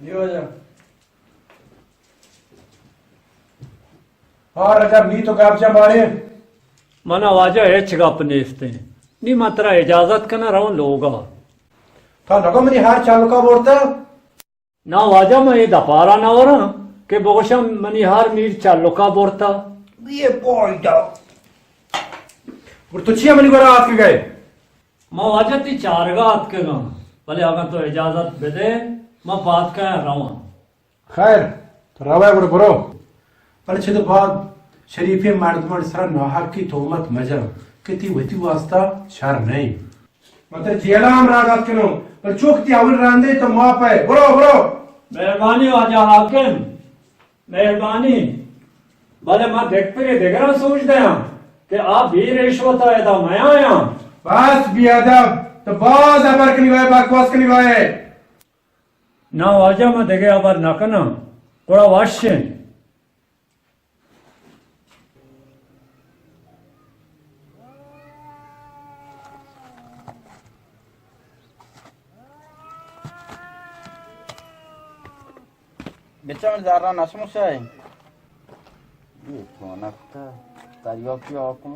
ये हो जा और अगर नी तो गाप जा मारे मना वाजा एच गपने इसते नी मात्रा इजाजत कना रहो लोगा था लगो मनी हार चालू का बोलता ना वाजा में ये दपारा ना हो रहा के बोशम मनी हार मीर चालो का बोरता ये बॉय दो और तुझिया मनी गोरा आके गए मां वाजा ती चारगा हाथ के गा भले अगर तो इजाजत बेदे मैं बात का रहा खैर तो रवा बड़ो बरो पर छे तो बाद शरीफे मर्द मर्द सरा नाहक की तोमत मजा किती वती वास्ता शर नहीं मतलब जेलाम रागत कनो पर चोकती अवल रांदे तो मां पे बरो बरो मेहरबानी वाजा हाकिम मेहरबानी भले मैं देख पे देख रहा सोच दे कि आप भी रिश्वत आए था मैं आया बस बियादब तो बाज अबर कनी वाए बकवास कनी वाए ना वाजा में देखे अबर नकना थोड़ा वाश्य बेचा में जा रहा ना समस्या है ये कौन आता तारियों की आँखों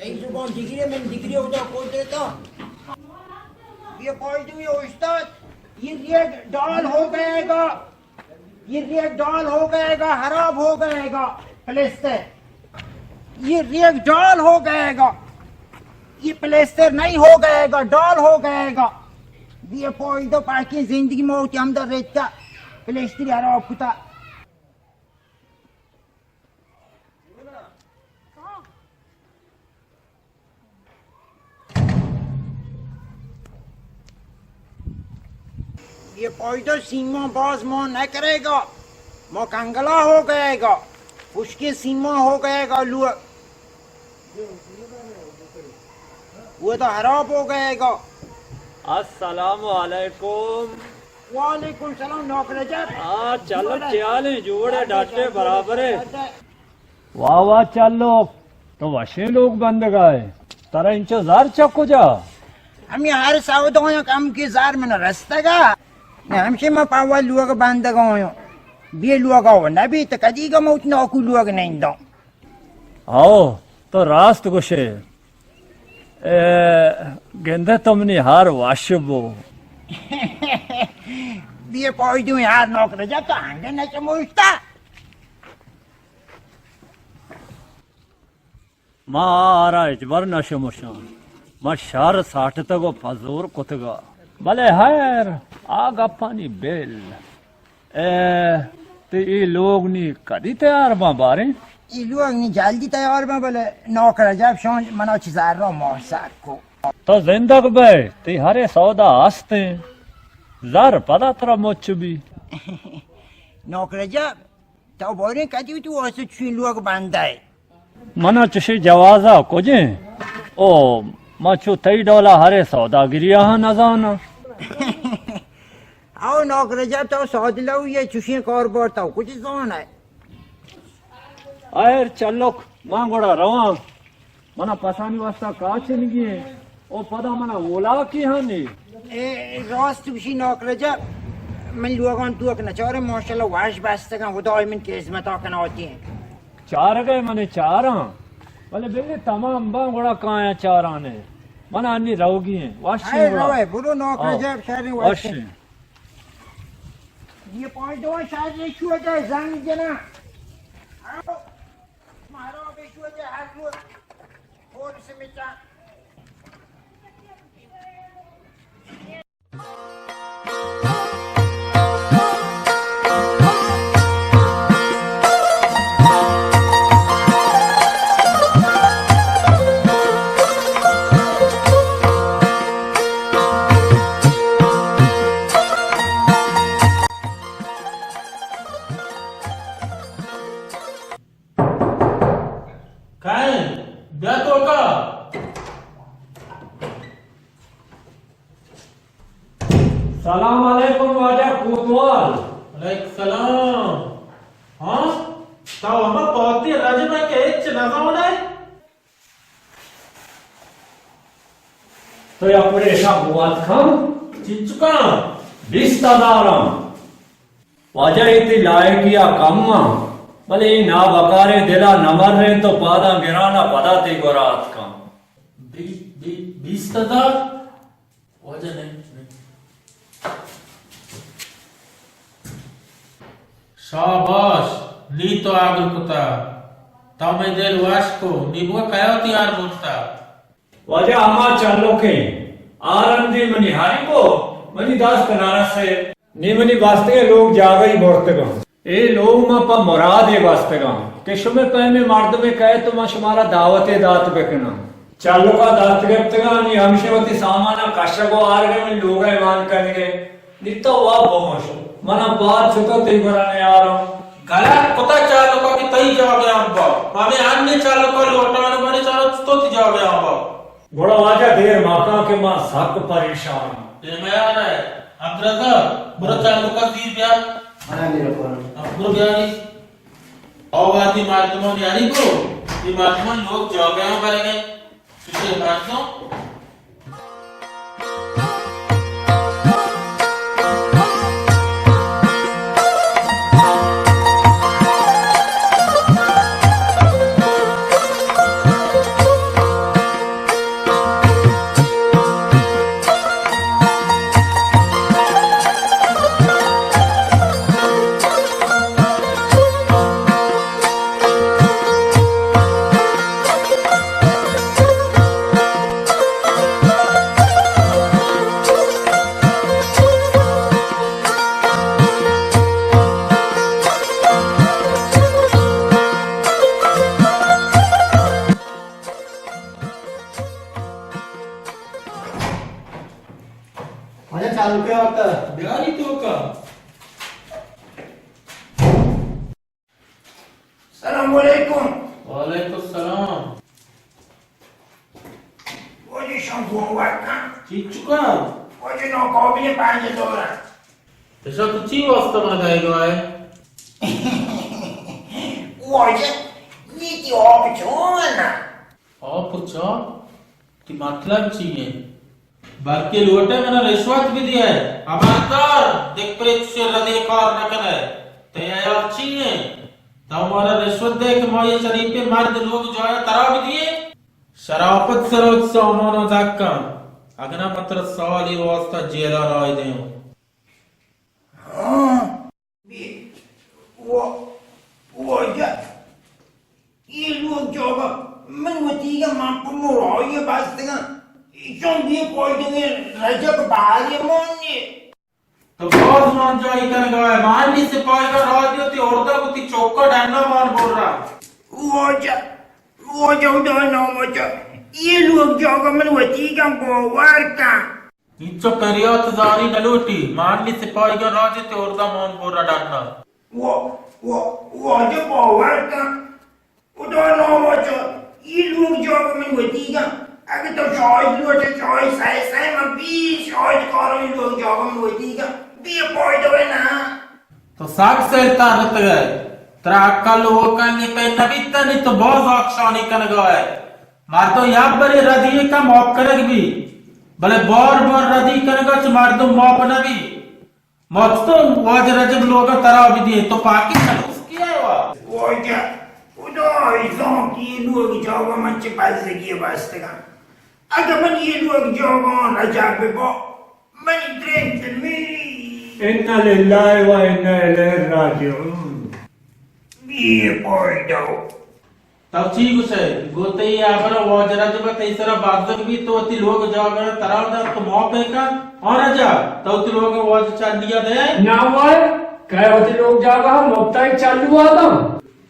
एक जुबान डिग्री है मैंने डिग्री होता खोल देता ये पॉइंट हुई उस्ताद ये रेड डाल हो गएगा ये रेड डाल हो गएगा खराब हो गएगा प्लेस्टर ये रेड डाल हो गएगा ये प्लेस्टर नहीं हो गएगा डाल हो गएगा ये पॉइंट तो पाकि जिंदगी में होती हम रहता प्लेस्टर खराब होता ये पॉइंटर सीमा बाज मोह न करेगा मोह कंगला हो गएगा उसके सीमा हो गएगा लुआ वो तो खराब हो गएगा अस्सलाम वालेकुम वालेकुम सलाम नौकर चलो चाले जोड़े डाटे बराबर है वाह वाह चलो तो वशे लोग बंद गए तारा इंतजार चक्को जा हम हर सावधान कम के जार में रास्ता का हमसे मैं पावा लुआ का बांध गयो बे लुआ का हो ना भी तो कदी का मैं उतना को लुआ का नहीं दो आओ तो रास्त गुशे गेंदे तुमने हार वाशबो बे पॉइंट में यार नौकर जा तो आंगे न समझता मारा इजबर नशमुशा मैं शार साठ तक फजूर कुतगा भले हैर आगा पानी बेल ते ये लोग नी कदी तैयार बारे ये लोग नहीं जल्दी तैयार में बोले नौकर जब शौन मना चिजार रो मौसाक को तो जिंदग बे ते हरे सौदा हस्ते जार पता तरा मुझ भी नौकर जब तो बोले कदी तू ऐसे छुई लोग बांधा है मना चुशी जवाजा कुजे ओ मचु तई डोला हरे सौदागिरिया न जाना आओ नौकर जब तो सौद लो ये चुशी कौर बोलता कुछ जोन है आयर चलो मां गोड़ा रवा मना पसानी वास्ता का छिनगी ओ पदा मना ओला की हानि ए रास्त चुशी नौकर जब मैं लोगों तू एक नचारे माशाल्लाह वाश बस्ते का वो तो इमन केस में तो कना होती है चार गए मने चार भले बेले तमाम बा गोड़ा काया चार आने मना अन्नी रहोगी हैं वाशी रवे बुरो नौकर जब शहरी वाश वाशी ये पॉइंट हो शायद ये छुआ जाए जंग जना आओ मारो बे छुआ जाए हर लोग और से मिटा काय द्या तो का सलाम अलैकुम वाजा कोतवाल अलैक सलाम हाँ ताऊ हम पौती राजमा के एच नजावड़े तो या पूरे शाह बुआत खां चिचुका रिश्तेदारां वाजा इतनी लायकिया कम्मा भले ना बकारे दिला नमर रहे तो पादा गिराना पदा ती गोरात का 20,000 वजह नहीं शाबाश नी तो आगल कुता तमे दिल वाश को नीबुआ कयो तैयार बोलता वाजा अमा चालो के आरन दी मनी हारी को मनी दास कनारा से नी मनी वास्ते लोग जागा ही बोलते गो ए लोग मा पा मुराद ए वास्ते गा किश में कहे में मर्द में कहे तो मा शुमारा दावत दात बेकना चालू का दात नहीं हमेशा सामान कष्टको आर्गे लोग मान करेंगे नित्ता हुआ बहुत मन बात छुतो ती बराने आ रहा गलत पता चालुका की तई जाओगे हम हमें अन्य चालुका लौटाने वाले चालक तो जाओगे हम बड़ा वाजा देर माका के मां सक परेशान ये मैं आ रहा है अब्रदा बुरा चालुका दी ब्याह हाँ मेरा पुराना बुरा ब्याह नहीं औवादी माध्यमों ने यानी को ये माध्यमों लोग जाओगे हम करेंगे तुझे बात दो माझ्या चालू काय वाटतं ब्याह नहीं तो का सलाम वालेकुम वालेकुम सलाम Hoje shampoo वाटना ठीक चुका hoje não cobre पांच डॉलर ऐसा तो ची वास्ता बना जाएगा है hoje नीति ऑप्शन और पूछो कि मतलब चाहिए बाकी लोटे मैंने रिश्वत भी दिया है अमानदार देख प्रेत से रदेकार न करे ते आप चाहिए तो हमारा रिश्वत दे के माये शरीफ पे मर्द लोग जो है तरा भी दिए शराफत सरोज सामानो जाका अगना पत्र सवाली वास्ता जेला राय दे hoje ये लोग जो मन होती है मां को मोरो ये बात देगा इचों भी कोई देंगे रजब बाहर ये मोनी तो बहुत मान जाई कर गए माननी से पाएगा राज होती औरता को ती चौका डालना मान बोल रहा वो जो ना मुझे ये लोग जो मन होती का बोवर का नीचो करियात जारी नलोटी माननी से पाएगा राज होती औरता मान बोल रहा डालना वो जो बोवर का उधर ना मुझे ये लोग जो मन होती का अगर तो चॉइस लोटे चॉइस है मैं भी चॉइस करो ये लोग जो मन होती का भी पॉइंट है ना तो साग से तारत गए तेरा अक्कल वो करने पे नबीता नहीं तो बहुत आक्षानी कर गए मार तो यहाँ बड़े रदी का मौक करेग भी भले बार रदी करेगा तो मार दो मौक न भी मौत तो वाज रजब लोग तरा भी दिए तो पाकि खलूस किया है वो क्या उधर इधर की लोग जो मन से पास से किए वास्ते का अगर मन ये लोग जो रजा पे बो मन ड्रिंक मेरी इन्ना लिल्लाहि व इन्ना इलैहि राजिऊन ये पॉइंट हो तब ठीक है गोते ही आबर वाज रजब तेसरा बादक भी तो ती लोग जागर तरा दा तो मौके का और जा तो ती लोग वाज चल दिया दे ना वाय काय होते लोग जागा मोक्ताई चालू आता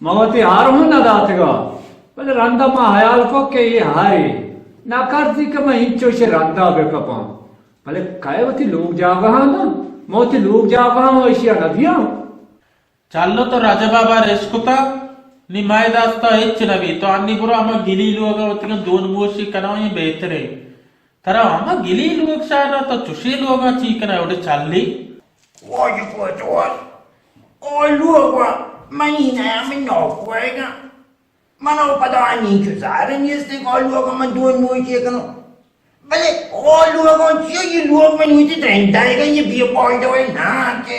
मवती हार हूं ना दातगा बोले रंदा मा हयाल को के ये हाय ना करती के मैं हिंचो से रंदा बे कपा भले काय होती लोग जागा ना मोती लोग जागा ऐसी नदिया चालो तो राजा बाबा रेस्कुता निमाय दास्ता हिच नवी तो अन्नी बुरा हम गिली लोग उतने दोन मोशी कना ये बेहतर है तरा हम गिली लोग शायद तो चुशी लोग चीकना उड़े चाली वो जो पोटोल ओ लोग महीना में नौ कोएगा मनो पता नहीं क्यों सारे निस्ते को लोग मन दोन मोशी कनो भले ओ लोगों ये लोग में नहीं ट्रेंड आएगा ये भी पॉइंट है ना के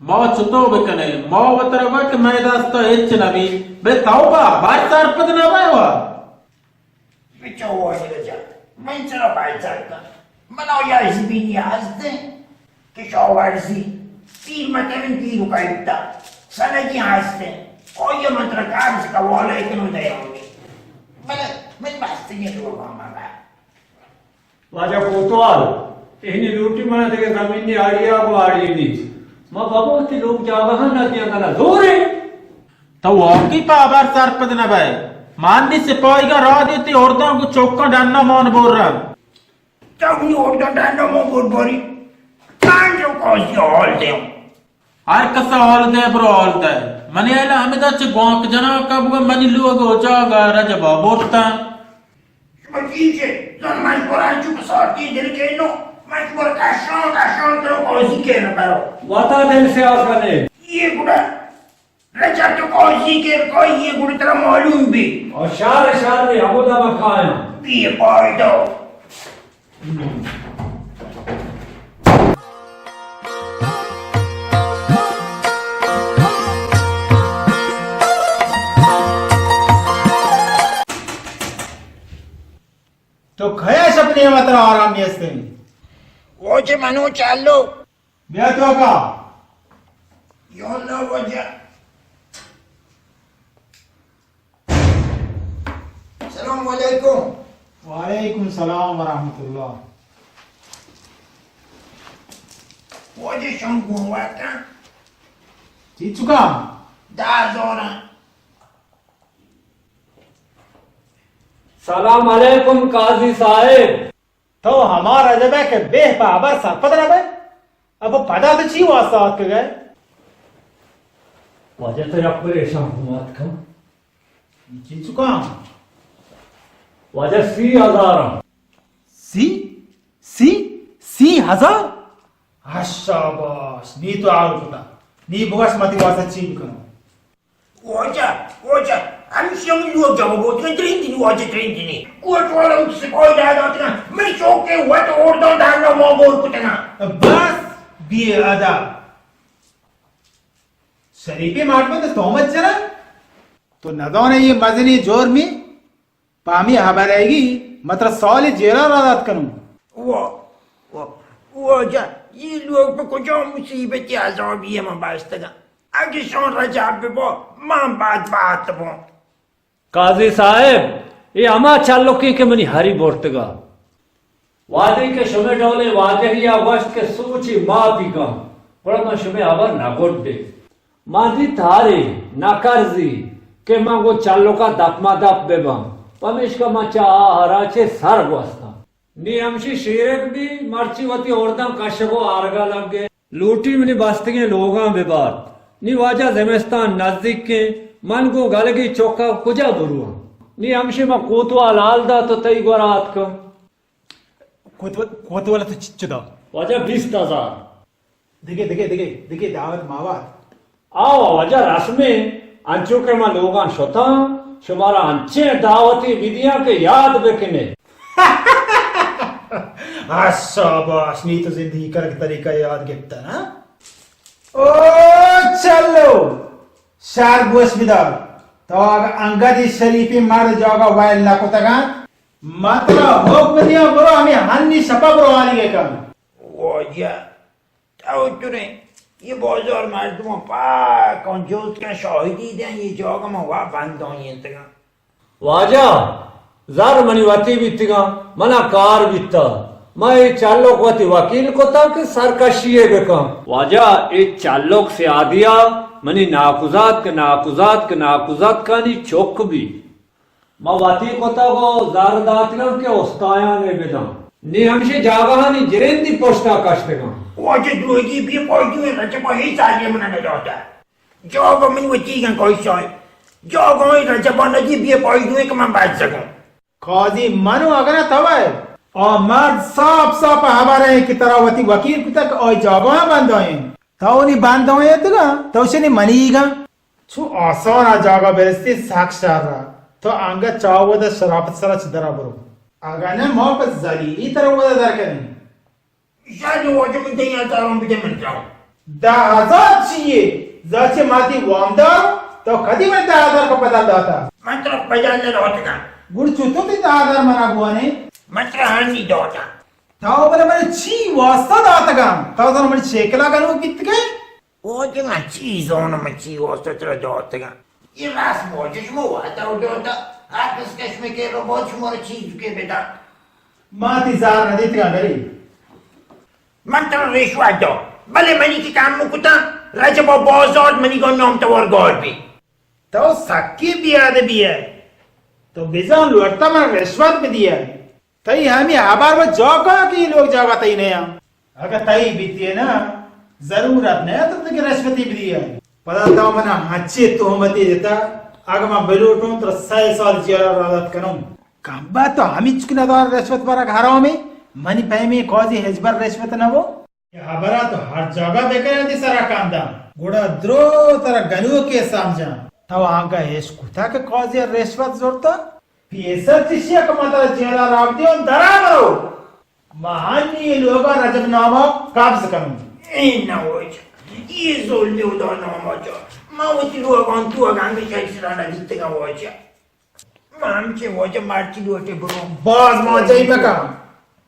मौ चुतो बेकने मौ बतरवा के मैं दास्ता हिच नवी बे तौबा बार तार पद ना बावा बिचो वो ये जा मैं चलो बाहर जाता मनो या इस भी नहीं हंसते कि शौवारसी तीन मतलब तीन का इतना सने की हंसते और ये मंत्र कार्य का वाला एक नो दे होंगे मैं बात नहीं तो मामा वाजा कोतवाल इन्हीं रोटी मना देके कमीनी आड़िया को आड़ी नी मां बाबू ती लोग जागा ना दिया कला जोरे तो वाकी पाबार तार पद ना बाय माननी सिपाही का राह देती औरतों को चौका डालना मान बोल रहा है Tahu orang dah nak mau berbori. Kan जो कौसी हॉल दे आर कसा हॉल दे ब्रो हॉल दे मने आला हमें तो च गोंक जना कब को मनी लोग हो जागा रजब बोलता Macam dan mais por aí tu passar aqui dele que não mais por caixão que não कौसी के ना करो वाता दिल से आसने ये गुड़ा रजा तो कौसी के कोई ये गुड़ी तरह मालूम भी और शार में अबुदा मखाया ये पाई दो तो खयाश अपने मात्र आराम येस्ते वो जे मनो चालो ब्या तो का यो लो वजह अस्सलाम वालेकुम वालेकुम सलाम व रहमतुल्लाह वो जे शंभू वाता जी चुका दाजोरा सलाम अलैकुम काजी साहेब तो हमारा जब है कि बेह पाबर सरपत ना बे अब पता तो ची वास्ता के गए वजह तो आप परेशान हुआ था जी चुका वजह 30,000 सी हजार शाबाश नी तो आग पता नी बगस मती वास्ता ची करो Oja, am siang luo jawa bo tengah train di luar je train di ni. Kuat orang sekolah dah dah tengah. Mereka ke wat orang dah nak mau bor ku tengah. बस B अदा शरीफी mart में तो तोमत जरा तो नदौने ये मजनी जोर में पामी हबर आएगी मतलब सॉली जेरा रात करूं Oja, ये लोग पे कुछ मुसीबत या अज़ाब ये मबाइस तक. आगे शौन रजा पे बो मां बात बो. काजी साहेब ये अमा चालुकी के मनी हरी बोर्तगा वादे के शुमे डोले वादे ही अगस्त के सूची माफी का पड़ना शुमे आवर नागोडे मादी थारे नाकारजी के मांगो चालो का दापमा दाप बेबम पमेश का मचा हराचे सर गोस्ता नी हमशी शेरक भी मर्ची वती औरतम कशगो आरगा लगे लूटी मनी बस्तिगे लोगा बेबाद नी वाजा ज़िमिस्तान नजदीक के मन को गलगी चौका कुजा बुरुआ नी हमशी मा कोतवा लाल दा तो तई गोरात का कोतवाला तो चिच्चदा वाजा 20,000 दिखे दावत मावात आओ वाजा रस्मे अंचो के मा लोगा शोता शुमारा अंचे दावती विधियां के याद बेकने शाबाश नी तो जिंदगी कर तरीका याद गिफ्ता ना ओ चलो शार बुश बिदार तो अगर अंगदी शरीफी मार जाओगा वाइल लाको तगा मतलब हुक्म दिया बरो हमें हन्नी सपा बरो वाली के कम Oja, tahu tu ni. ये बाजार मर्दों पा कंजूस का शाहिदी दे ये जगह में वहाँ बंद हो ये तक. वाजा जार मनी वाती बितिगा मना कार बिता मैं चालोक वती वकील को था कि सरकशिये बेकम वाजा ए चालोक से आदिया मनी नाकुजात का नी चौक भी मैं वाती को था वो जार दातिलों के उस्ताया ने बेदम नी हमसे जागा नी जरेंदी पोस्टा कष्टगा वाजे दुएगी भी पॉइंट में रचे पॉइंट सारे मना जाता है. जगह में वती का कोई शाय जगह में रचे पॉइंट भी पॉइंट में कम बात सकूं. काजी मनु अगर तब है और मर्द साफ हमारे की तरह वती वकील की तक और जगह बंद होए तो नहीं बंद होए तो उसे नहीं मनीगा छु आसान आ जागा बेरस्ती साक्षात तो अंग चावद शराफत सरा चिदरा बरो अगर ने मौ पर जलीली तरह वदा दर करें शायद वाजे में तैयार तारों भी मन जाओ. 10,000 चाहिए जाचे माती वामदार तो कदी में 10,000 का पता दाता मतलब बजाने लौटगा. गुड़ चुतो भी 10,000 मना बुआने मतलब हानि दोता. ताओ बरे बरे छी वास्ता दातगा ताओ तो मन शेकला गनो कित के वाजे में चीज़ों में चीज़ वास्ते तेरा दोता. ये रास वाजे में वाता हो दोता. आप इस कश में के रोबोट मोर चीज़ के बेटा. माती जार नदी तगा गरी मतलब रिश्वत दो. भले मनी की काम मुकुता राजा बाजार मनी को नाम तो और गॉड भी. तो सक्की बिया दे बिया तो बेजान लौटता मैं रिश्वत भी दिया तई हमें आबार वो जौका कि लोग जागा तई नहीं अगर तई बीती है ना जरूरत नहीं तो तुझे रिश्वती भी दिया पता था मना हच्चे तोहमती देता अगर मैं बेलूटूं तो 6 साल जेल आदत करूं कब्बा तो हमी चुकना दौर रिश्वत पर घरों में मनी पै में कौजी हिजबर रिश्वत ना वो हबरा तो हर जगह देखे ना सारा काम दा गोड़ा द्रो तरह गनु के समझा तव आंगा हेस कुता के कौजी रिश्वत जोरता पैसा तिशिया कमाता जेला राव दियो दरा करो महानी लोग रजब नामा काब्ज करूं ए ना हो ये जोल दे उदा नामा जो मावती लोग आन तू आगां के चाहिए ना जितने का हो जा मामचे वो जो मारती लोटे ब्रो बाज मौजाई बका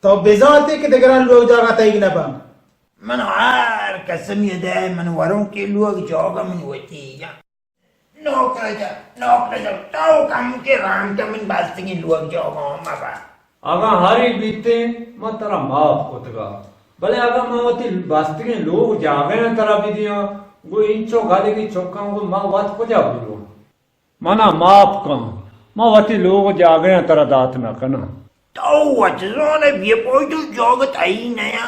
तो बेजाते के दगरा लोग जागा तई ना बा मन हार कसम ये दे मन वरों के लोग जोगा मन होती या नौकर जा ताऊ काम के राम के मन बास्तिंग लोग जोगा माबा आगा हारी बीते मैं तेरा माफ होतगा भले आगा मावती बास्ती लोग जागे न तेरा भी दिया वो इंचो गाली की चौका को माँ बात को जा बोलो माना माफ कम मावती लोग जागे न तेरा दात न करना ताऊ वचजों ने भी कोई तो जोग ताई नया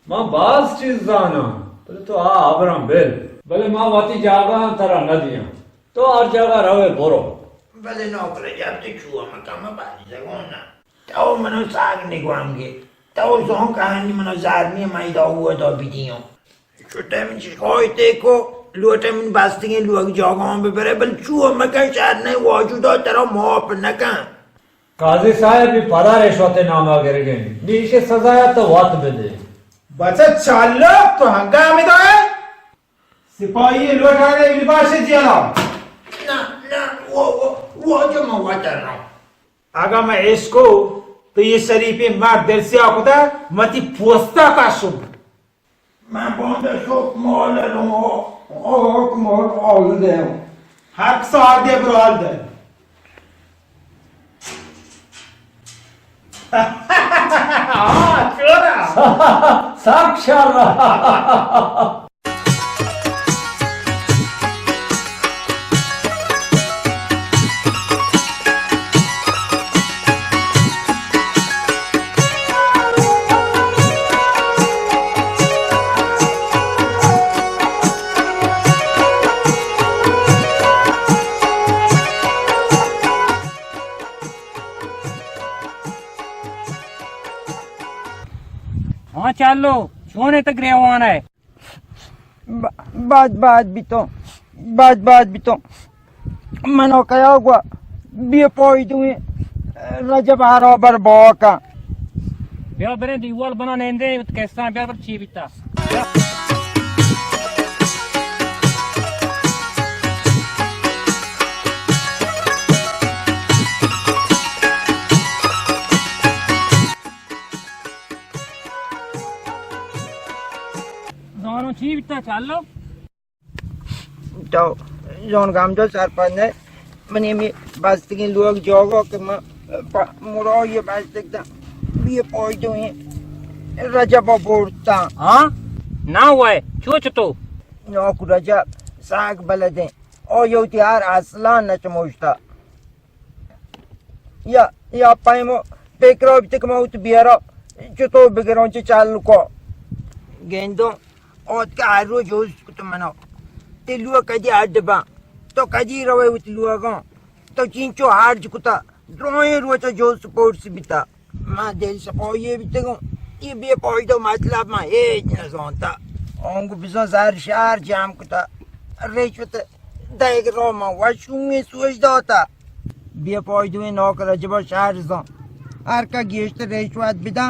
माँ बास चीज जाना बोले तो आ आबरम बेल भले मावती जागा तेरा न दिया तो हर जगह रहे बोरो भले नौकर जाते छुआ में काम बाजी जगह ना ताऊ मनो साग निगवांगे ताऊ जों कहानी मनो जारमी माई दा हुआ दा बिदियों छोटे में कोई देखो लोटे में बास्तिंग लोग जोगा में बरे बल छुआ में का चार नहीं वाजुदा तेरा मोप न का काजी साहब भी पड़ा रिश्वत नामा गिर गए बीच सजाया तो वात दे बचा चालो तो हंगामे तो है सिपाही लौटा रहे लिबास से जिया ना वो जो मैं वाटर रहा आगा मैं इसको तो ये शरीफे मार दिल से आकुदा मती पोस्ता का शुभ मैं बोंदे शोक मोल लो ओ मोल ऑल दे हक सार दे ब्रोल दे चोरा साक्षात हाँ चालो सोने तक रेवाना है बात भी तो मनो कया हुआ बे पोई तुए रजब हारो बर बोका ब्याह बने दीवाल बना नेंदे कैसा ब्याह पर ची बिता दोनों ची बिता चालो तो जोन गाम जो सरपंच ने मने में बास्तिंग लोग जोगो के मुरो ये बास्तिंग दा बे पोई तुए रजब बोलता हाँ ना हुआ है चोच तो नौक रजब साग बलदे ओ यो त्यार असला न चमोजता या पाइमो पेकरो तक मौत बियरो चतो बिगरो चाल को गेंदो ओत का आरो जोस कुत मनो ते लुआ कदी अडबा तो कदी रवे उत लुआ गो तो चिंचो हार कुता ड्रोए रोचा जोस पोर्स बिता मा दिल सपो ये बितगो ये बे पॉइंटो मतलब मा ए न zonta ongu bizo zar shar jam kuta rechwet daig roma washunge suaj data bie poidu no kara jabo shar zon arka gest rechwat bida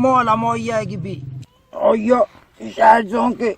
mola moya gibi oyo shar zon ke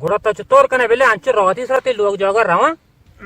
घोड़ा तो चतोर कने बेले अंचे रोती सरते लोग जागा रहा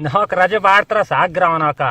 नाक राजे बाढ़ तरह साग ग्रावना का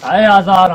6,000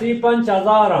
5,000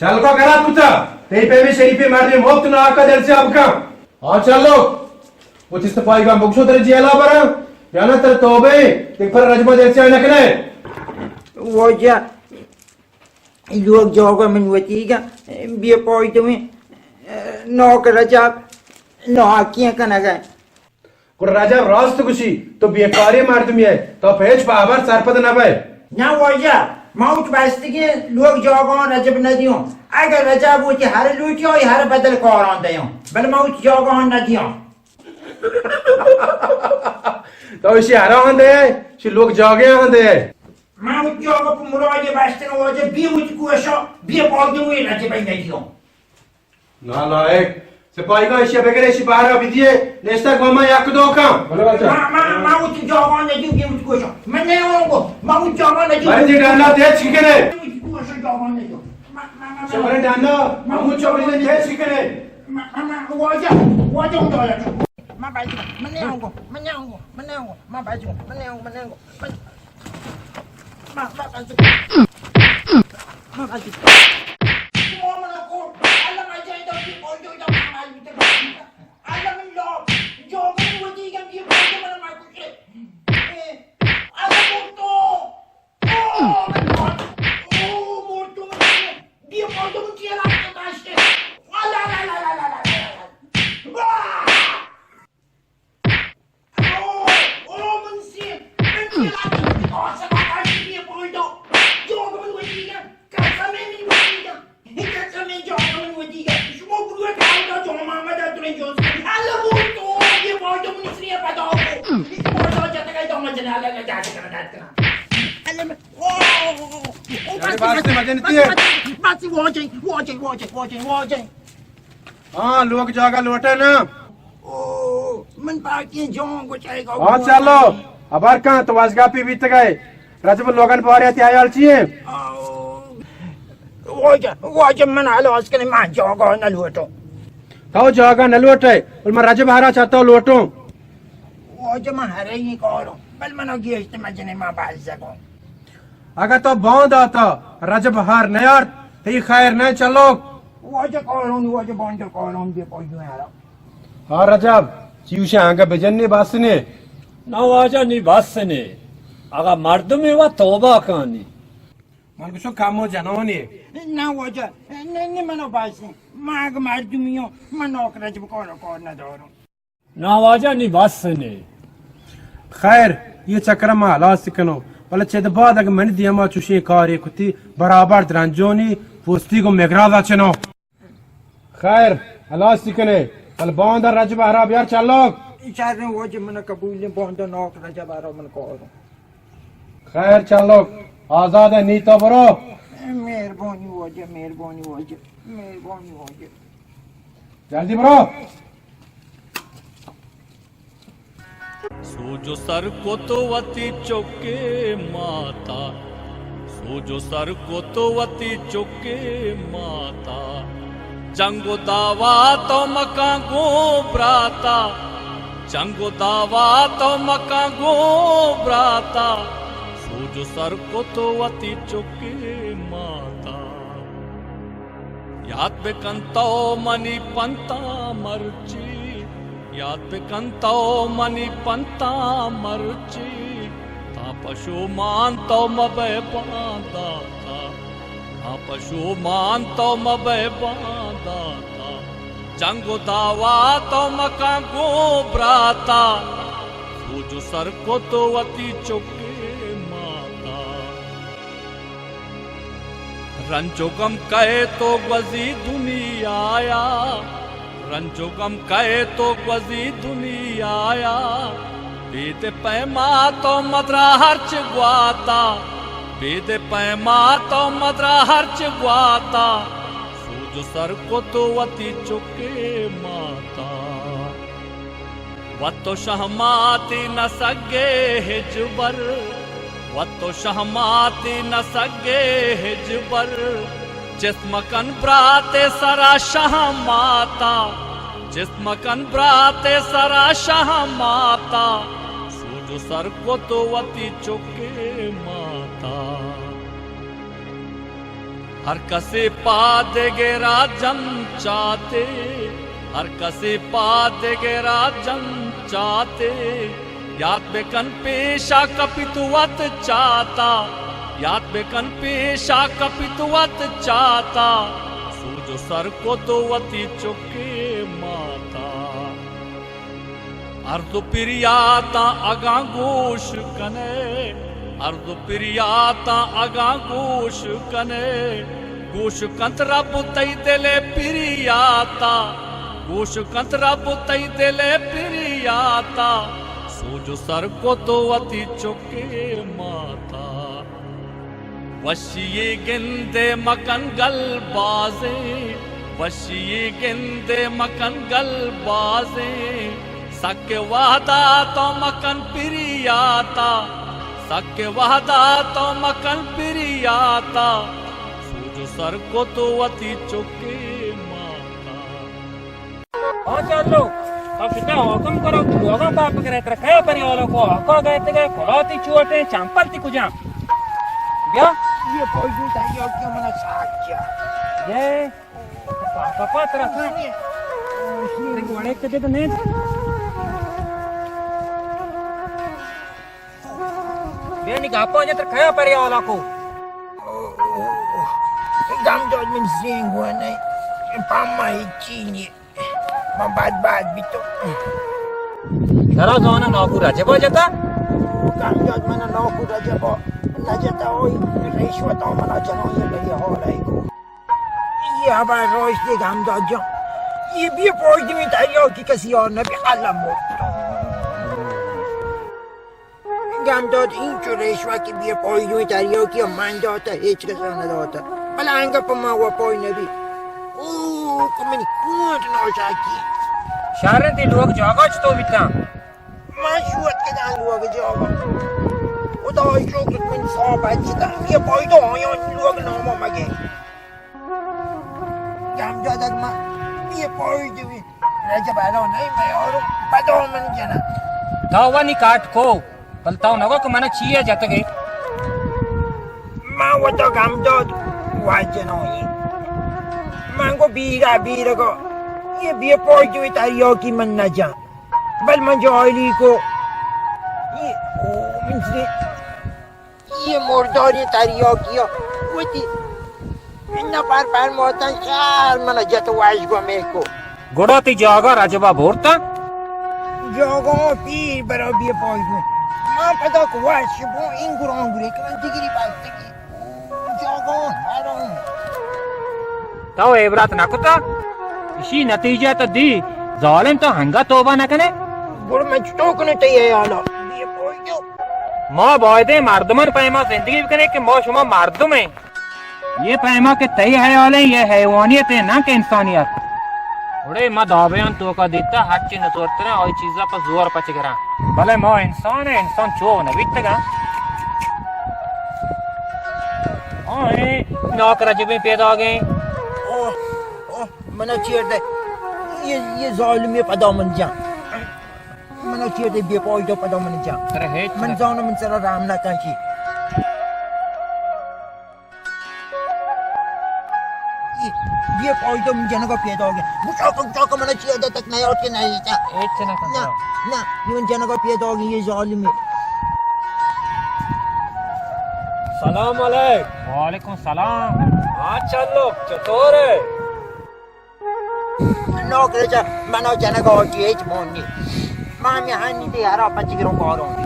चल को करा तू था तेरी पे भी शरीफे मार दे मुफ्त ना आका दिल से अब का हाँ चलो वो जिस सफाई का मुक्शो तेरे जियाला पर या ना तेरे तौबे देख पर रजमा दिल से ना करे वो जा लोग जोगा मन वतीगा बे पॉइंट में नौक रजाब नौकियां का नगा और राजा रास्त कुशी तो बेकारी मार तुम ये तो फेज पावर सरपद ना भाई ना वो जा माउट बास्ती के लोग जोगा रजब नदियों अगर रजाब वो हर लूटियो हर बदल कोरान दयो बल माउट जोगा नदियों तो इसे हरा हंदे शी लोग जागे हंदे माउट जोगा मुराजे बास्ती को वो जे बी मुझ को ऐसा बी पॉइंट में रजब नदियों ना लायक सिपाही का इसे बगैर इसे बाहर अभी दिए नेस्ता गोमा याक दो काम माउट जोगा नदियों बी मुझ को ऐसा मैं नहीं होऊंगा माउट जोगा नदियों भाई जी डालना तेज छिकने मुझ को ऐसा जोगा नदियों चपरे डालना मामू चपरे से तेज छिकने वो जा उधर जा मैं बाजू मैं नहीं आऊंगा मैं बाजू मैं नहीं आऊंगा मैं बाजू वो मना को अल्लाह मैं जाए तो की बोल दो तो माल भी तो अल्लाह मैं लो जो मैं वो दी के भी बोल दो मैं कुछ अल्लाह मोटो ओ मोटो मैं भी बोल दो मुझे लागते काशते अल्लाह हाँ लोग जागा लौटे ना मन पाकी जोंग चाहेगा हाँ चलो अबार कहाँ तो वाजगा पे बीत गए रजब लोगन बारे त्यायाल चाहिए वो जब मन आलो उसके लिए मान जोगा न लूटो तो जागा न लौटे और मैं रजब हारा चाहता हूँ लौटूं वो जब मैं हरे ही करो बल मनो गेस्ट मजने मां बाल सको अगर तो बांध आता रजब हार नहीं यार तो खैर नहीं चलो वो जो बॉन्ड करो भी पहुंचो यार हाँ रजब चीवशे आगे बजन्ने बासने नवाजा नी बासने आगा मर्दमे वा तौबा कानी मन कुछ काम हो जानो ने ना वो जो नहीं मनो बासे माग मार दुमियो मनो रजब को न दोरो नवाजा नी बासने खैर ये चक्र में हालात सिकनो वाला चेद बाद अगर मन दिया मा चुशे कार कुती बराबर द्रंजोनी पोस्ती को मेघरादा चनो खैर हालात सिकने कल बांध रजब हरा यार चलो इशारे वो जो मन कबूल बॉन्ड नौक रजब आरो मन को खैर चलो आजाद है नीतो बरो मेहरबानी हो जे जल्दी बरो सोजो सर को तो वती चौके माता सोजो सर को तो वती चौके माता जंगो दावा तो मका गो ब्राता जंगो दावा तो मका गो ब्राता सोजो सर को तो वती चौके माता याद बेकंतो मनी पंता मर्ची याद बेकंतो मनी पंता मर्ची ता पशु मान तो मबे बांदा था ता पशु मान तो मबे बांदा था जंगो दावा तो मका गो ब्राता सोजो सर को तो वती चौके माता रंजो गम कहे तो गजी दुनिया आया रंजो गम कहे तो गजी दुनिया आया बेद पैमा तो मदरा हर्च ग्वाता बेद पैमा तो मदरा हर्च ग्वाता सोजो सर को तो वती चुके माता वतो शहमाती न सगे हिजबर वतो शहमाती न सगे हिजबर जिस्म कन ब्राते सरा शाह माता जिस्म कन ब्राते सरा शाह माता सोजो सर को तो वती चुके माता हर कसे पा देगे राजन चाहते, हर कसे पा देगे राजन चाहते, याद बेकन पेशा कपितुवत चाहता, याद बेकन पेशा कपितुवत चाहता, सूरज सर को तो वती चुके माता, अर्ध पिरियाता अगा गोश कने, अर्ध पिरियाता अगा गोश कने, गोश कंतरा बुतई दिले पिरियाता, गोश कंतरा बुतई दिले पिरियाता, सूरज सर को तो वती चुके माता, वशिये गिंदे मकन गल बाजे, वशिये गिंदे मकन गल बाजे, सके वादा तो मकन पिरियाता, सके वादा तो मकन पिरियाता, सूरज सर को तो वती चुके माता। हाँ चलो अब सीधा हुक्म करो लोगों का पकड़े रखे परिवारों को हको गए थे खोलाती चुआते चंपलती कुजा क्या ये पॉइजन चाहिए और क्यों मना साक्ष्य ये पापा तेरा तेरे बड़े के तो नहीं ये निकाह पहुंचे तो खाया परिवारों को गम जो में सिंह हुआ नहीं पामा ही चीनी बाद भी तो जरा जोना नौकू राजे बजता गम जो में नौकू राजे बो नजता होई रिश्वत और मना चलो ये ले हो रही को ये हमारे रोज के गम जो ये भी पॉइंट में तैयार की किसी और ने भी आलम हो गम जो इन जो रिश्वत की भी पॉइंट में तैयार की मान जो होता है एक कैसा ना होता भला आएंगे पमा वो पॉइंट भी ओ कमेनी कौन ना चाकी शारन ते लोग जागच तो बिता माशुत के दान लोग जागो वो तो जो कुछ में सौ बचता ये पॉइंट हो यो लोग ना मो मगे काम जो तक मा ये पॉइंट भी राजा बालो नहीं मैं और पतो मन जना दावनी काट को पलताओ नगो को मने चाहिए जाते गए मां वो तो काम जो वाजनो ये मांगो बीरा को ये भी पॉइंट में तारियों की मन न जा बल मंजोली को ये ओ मिंसले ये मोरदोरी तारियों की वो थी इन्ना पार मोता चार मन जत वाइस को मेरे को गोड़ोती जागा राजबा भोरता जोगो पीर बरो भी पॉइंट में मां पता को वाइस वो इंगुरोंगुरे कौन डिग्री पास की जोगो मारो तो एबरात नाकुता इसी नतीजा तो दी जालिम तो हंगा तौबा न करे गुड़ में चटोकने चाहिए यार ये पॉइंट मां बायदे मर्दमन पैमा जिंदगी करे कि मौ शुमा मर्दम है ये पैमा के तय है वाले ये हैवानियत है ना कि इंसानियत उड़े मां दावेन तो का देता हट चिन्ह तोरतरा और चीजा पर जोर पच गरा भले मां इंसान है इंसान छो न बितगा ओए नौकर जब पैदा हो गए मना चेयर दे ये जालिम ये पदा मन जा मना चेयर दे बे पॉइंट पदा मन जा रहे मन जाओ मन सरा राम ना कांची ये पॉइंट मन जन को पैदा हो गया मुचो मना चेयर दे तक नहीं और के नहीं था एक से ना ये जन को पैदा हो गया ये जालिम है सलाम अलैकुम वालेकुम सलाम हाँ चलो चतोर है नौकर जा मनो जन को चेच मोनी मामी हानी दे यार पचिरो कोरोंदी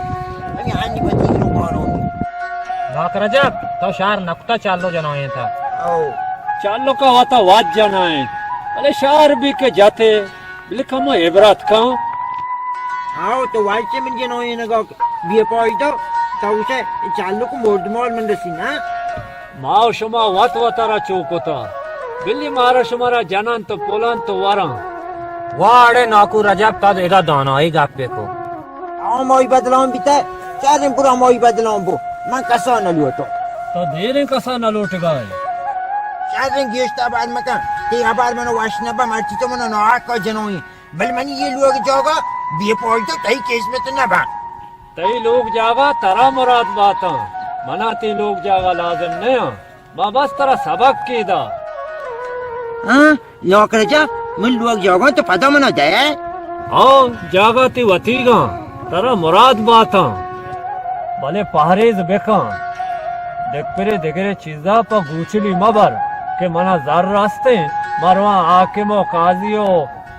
मैं हानी पचिरो कोरोंदी नौकर जब तो शार नक्ता चालो जनाए था ओ चालो का वाता वाज जाना है अरे शार भी के जाते लिखा मैं इबरत खाऊं आओ तो वाचे में जनो ये नगो बी पॉइंट तो उसे चालो को मोड़ मन दसी ना माओ शुमा वात वातारा चौकोता बिल्ली मारा शुमारा जानन तो पोलान तो वारा वाड़े नाकू रजब ता एदा दाना ही गापे को आओ मोई बदलाऊं बिता चार दिन पूरा मोई बदलाऊं बो मैं कसा न लियो तो देरे कसा न लौट गए चार दिन गेस्टा बाद में का ते बार मनो वाशना बा मारती तो मनो आ को जनोई बल मनी ये लोग जोगा बी पॉइंट तो कई केस में तो ना बा तई लोग जागा तरा मुराद बाता मनाती लोग जागा लाजम नहीं मां बस तेरा सबक की दा हाँ नौकर जा मन लोग जागो तो पता मना दे हाँ जागा ती वतीगा तेरा मुराद बात भले पहरेज बेका देख पेरे देगरे चीजा पर गुचली मबर के मना जार रास्ते मरवा आके मो काजियो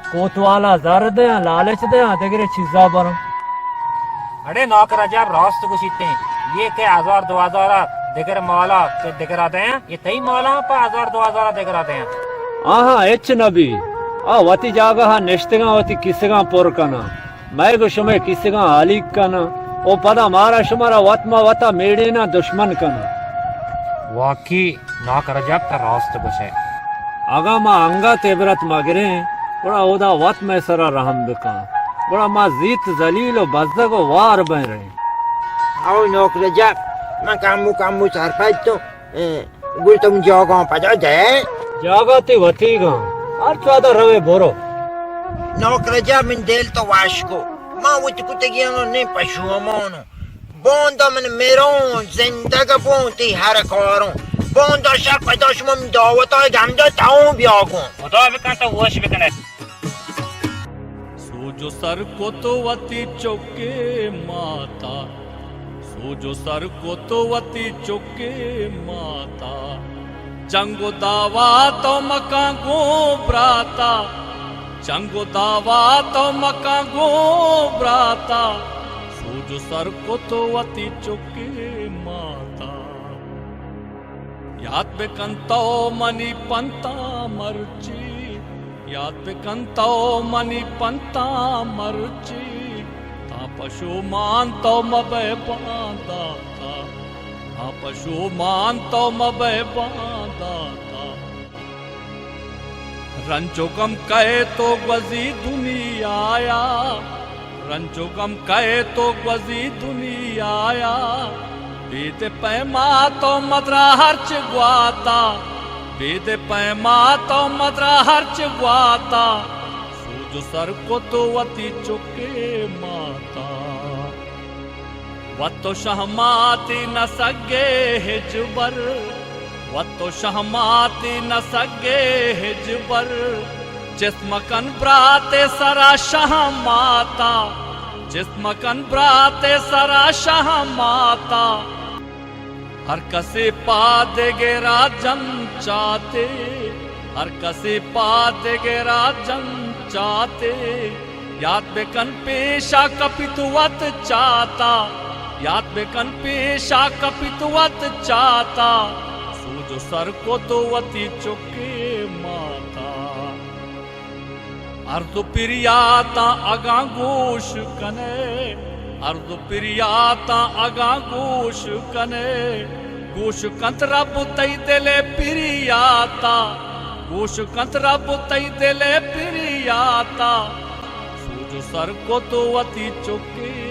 कोतवाला जार दे लालच दे देगरे चीजा बर अरे नौकर जब रास्त गुशीते ये के 1000-2000 देकर मौला के देकर आते हैं ये तई मौला पर 1000-2000 देकर आते हैं आहा एच नबी आ वती जागा हा नेश्तगा वती किसगा पोर कना मैं गो शुमे किसगा हालिक कना ओ पदा मारा शुमारा वतमा वता मेड़े ना दुश्मन कना वाकई नौकर जब का रास्त गुशे आगा मा अंगा तेबरत मगरे बड़ा ओदा वत में सरा रहम बिका बड़ा मा जीत जलील और बज़गो वार बन रहे आओ नौकर जा मैं कामू सरपंच तो गुल तुम जागो पता दे जागा ती वतीगा और चौदा रवे बोरो नौकर जा मन दिल तो वाशको मां वो कुत्ते गियानो ने पशु अमानो बोंदा मन मेरो जिंदगी बोंती हर कारो बोंदा शक पदोश मम दावता गमदा ताऊ बियागो खुदा भी कहता वोश भी कने सूजो सर को तो वती चौके माता सूजो सर को तो वती चौके माता जंगो दावा तो मका गो ब्राता जंगो दावा तो मका गो ब्राता सूजो सर को तो वती चौके माता याद बेकंतो मनी पंता मर्ची याद बेकंतो मनी पंता मर्ची ता पशु मान तो मबे बांदा था ता पशु मान तो मबे बांदा था रंजो गम कहे तो गजी दुनिया आया रंजो गम कहे तो गजी दुनिया आया बेद पैमा तो मदरा हर्च ग्वाता बेद पैमा तो मदरा हर्च ग्वाता सूज सर को तो वती चुके माता वतो शहमाती न सगे हिजबर वतो शहमाती न सगे हिजबर जिस्म कन ब्राते सरा शाह माता जिस्म कन ब्राते सरा शाह माता हर कसे पा देगे राजन चाहते हर कसे पा देगे राजन चाहते याद बेकन पेशा कपितुवत चाहता याद बेकन पेशा कपितुवत चाहता सूजो सर को तो वती चुके माता अर्ध पिरियाता अगा गोश कने अर्ध पिरियाता अगा गोश कने गोश कंतरा बुतई दिले पिरियाता गोश कंतरा बुतई दिले पिरियाता सूजो सर को तो वती चुके